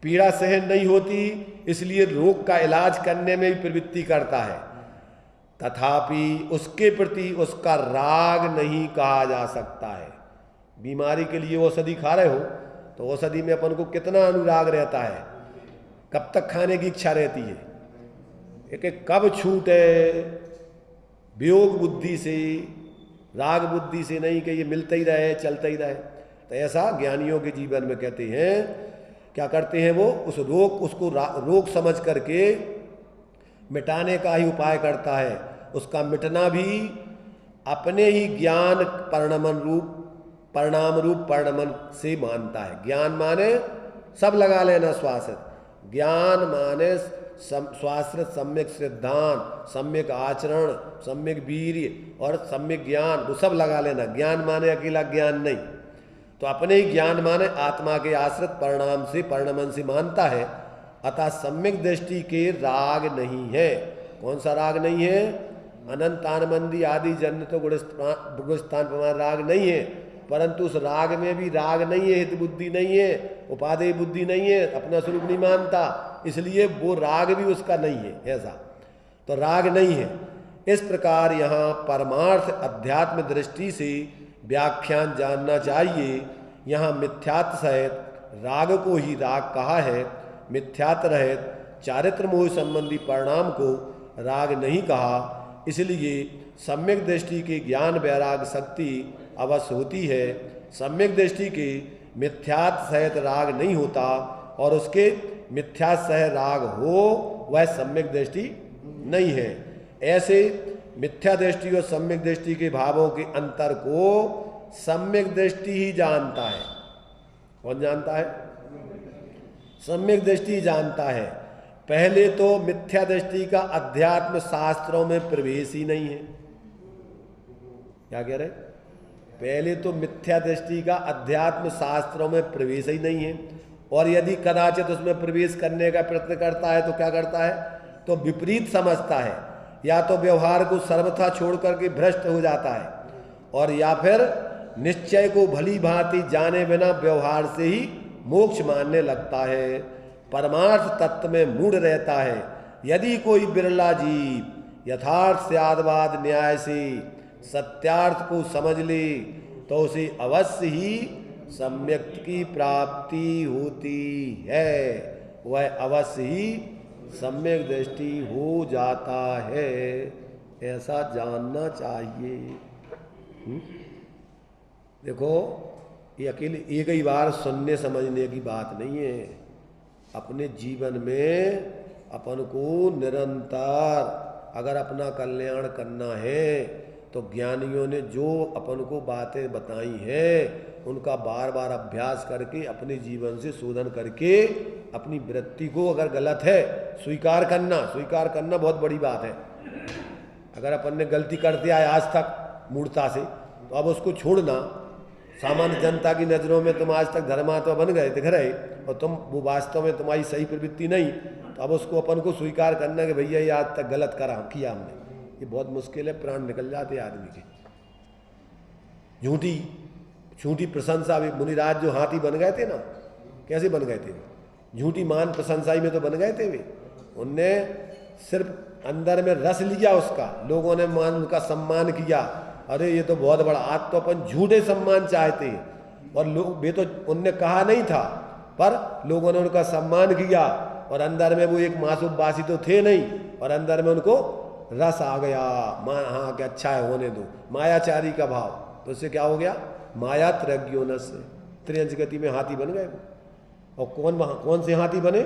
[SPEAKER 1] पीड़ा सहन नहीं होती, इसलिए रोग का इलाज करने में भी प्रवृत्ति करता है। तथापि उसके प्रति उसका राग नहीं कहा जा सकता है। बीमारी के लिए औषधि खा रहे हो तो औषधि में अपन को कितना अनुराग रहता है, कब तक खाने की इच्छा रहती है, एक कब छूटे, वियोग बुद्धि से, राग बुद्धि से नहीं कि ये मिलता ही रहे, चलता ही रहे। तो ऐसा ज्ञानियों के जीवन में कहते हैं, क्या करते हैं वो? उस उसको रोग समझ करके मिटाने का ही उपाय करता है। उसका मिटना भी अपने ही ज्ञान परिणाम रूप परिणमन से मानता है। ज्ञान माने सब लगा लेना, स्वाश्रित ज्ञान माने स्वाश्रित सम्यक सिद्धांत, सम्यक आचरण, सम्यक वीर्य और सम्यक ज्ञान, वो सब लगा लेना। ज्ञान माने अकेला ज्ञान नहीं, तो अपने ही ज्ञान माने आत्मा के आश्रित परिणाम से परिणमन से मानता है। अतः सम्यक दृष्टि के राग नहीं है। कौन सा राग नहीं है? अनंत आनंदी आदि जन्य तो गुणस्थान प्रमाण राग नहीं है, परंतु उस राग में भी राग नहीं है, हित बुद्धि नहीं है, उपादेय बुद्धि नहीं है, अपना स्वरूप नहीं मानता, इसलिए वो राग भी उसका नहीं है। ऐसा तो राग नहीं है। इस प्रकार यहाँ परमार्थ अध्यात्म दृष्टि से व्याख्यान जानना चाहिए। यहाँ मिथ्यात्व सहित राग को ही राग कहा है, मिथ्यात्व रहित चारित्र मोह संबंधी परिणाम को राग नहीं कहा। इसलिए सम्यक दृष्टि की ज्ञान वैराग शक्ति अवश्य होती है। सम्यक दृष्टि के मिथ्यात्व सहित राग नहीं होता, और उसके मिथ्या सह राग हो वह सम्यक दृष्टि नहीं है। ऐसे मिथ्या दृष्टि और सम्यक दृष्टि के भावों के अंतर को सम्यक दृष्टि ही जानता है। कौन जानता है? सम्यक दृष्टि जानता है। पहले तो मिथ्या दृष्टि का अध्यात्म शास्त्रों में प्रवेश ही नहीं है। क्या कह रहे? पहले तो मिथ्या दृष्टि का अध्यात्म शास्त्रों में प्रवेश ही नहीं है, और यदि कदाचित उसमें प्रवेश करने का प्रयत्न करता है तो क्या करता है? तो विपरीत समझता है, या तो व्यवहार को सर्वथा छोड़ करके भ्रष्ट हो जाता है, और या फिर निश्चय को भली भांति जाने बिना व्यवहार से ही मोक्ष मानने लगता है। परमार्थ तत्व में मूढ़ रहता है। यदि कोई बिरला जीव यथार्थ स्यादवाद न्याय से सत्यार्थ को समझ ले तो उसे अवश्य ही सम्यक की प्राप्ति होती है। वह अवश्य ही सम्यक दृष्टि हो जाता है। ऐसा जानना चाहिए। देखो, ये अकेले एक ही बार सुनने समझने की बात नहीं है। अपने जीवन में अपन को निरंतर अगर अपना कल्याण करना है तो ज्ञानियों ने जो अपन को बातें बताई हैं उनका बार बार अभ्यास करके अपने जीवन से शोधन करके अपनी वृत्ति को, अगर गलत है, स्वीकार करना बहुत बड़ी बात है। अगर अपन ने गलती करते आए आज तक मूर्खता से, तो अब उसको छोड़ना। सामान्य जनता की नज़रों में तुम आज तक धर्मात्मा बन गए दिख रहे, और तुम वो वास्तव में तुम्हारी सही प्रवृत्ति नहीं, तो अब उसको अपन को स्वीकार करना कि भैया ये आज तक गलत किया हमने, ये बहुत मुश्किल है। प्राण निकल जाते हैं आदमी के। झूठी प्रशंसा। अभी मुनिराज जो हाथी बन गए थे ना, कैसे बन गए थे? झूठी मान प्रशंसाई में तो बन गए थे वे। उनने सिर्फ अंदर में रस लिया उसका, लोगों ने मान उनका सम्मान किया। अरे ये तो बहुत बड़ा। आज तो अपन झूठे सम्मान चाहते हैं, और लोग वे तो उनने कहा नहीं था, पर लोगों ने उनका सम्मान किया, और अंदर में वो एक मासूम बासी तो थे नहीं, और अंदर में उनको रस आ गया। हाँ क्या अच्छा है, होने दो। मायाचारी का भाव, तो उससे क्या हो गया? माया त्रज्ञोनस से त्रियंश गति में हाथी बन गए। और कौन से हाथी बने?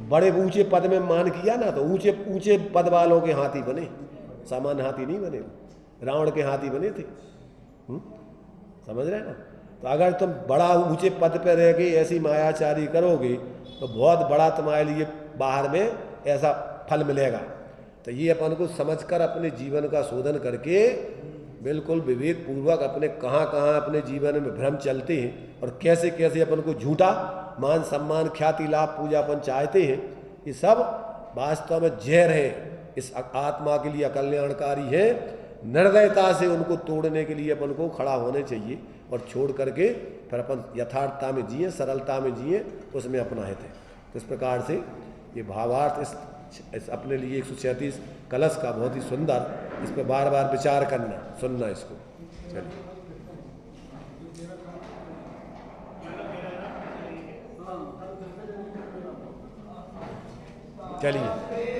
[SPEAKER 1] बड़े ऊंचे पद में मान किया ना, तो ऊंचे पद वालों के हाथी बने, सामान्य हाथी नहीं बने। रावण के हाथी बने थे। समझ रहे हैं ना? तो अगर तुम बड़ा ऊंचे पद पर रह के ऐसी मायाचारी करोगे तो बहुत बड़ा तुम्हारे लिए बाहर में ऐसा फल मिलेगा। तो ये अपन को समझकर अपने जीवन का शोधन करके बिल्कुल विवेक पूर्वक अपने कहाँ अपने जीवन में भ्रम चलते हैं, और कैसे कैसे अपन को झूठा मान सम्मान ख्याति लाभ पूजा अपन चाहते हैं, ये सब वास्तव में जहर है। इस आत्मा के लिए अकल्याणकारी है। निर्दयता से उनको तोड़ने के लिए अपन को खड़ा होने चाहिए, और छोड़ करके फिर अपन यथार्थता में जिए, सरलता में जिए, उसमें अपना हित है। तो इस प्रकार से ये भावार्थ इस अपने लिए 136 कलश का बहुत ही सुंदर, इस पर बार बार विचार करना, सुनना इसको। चलिए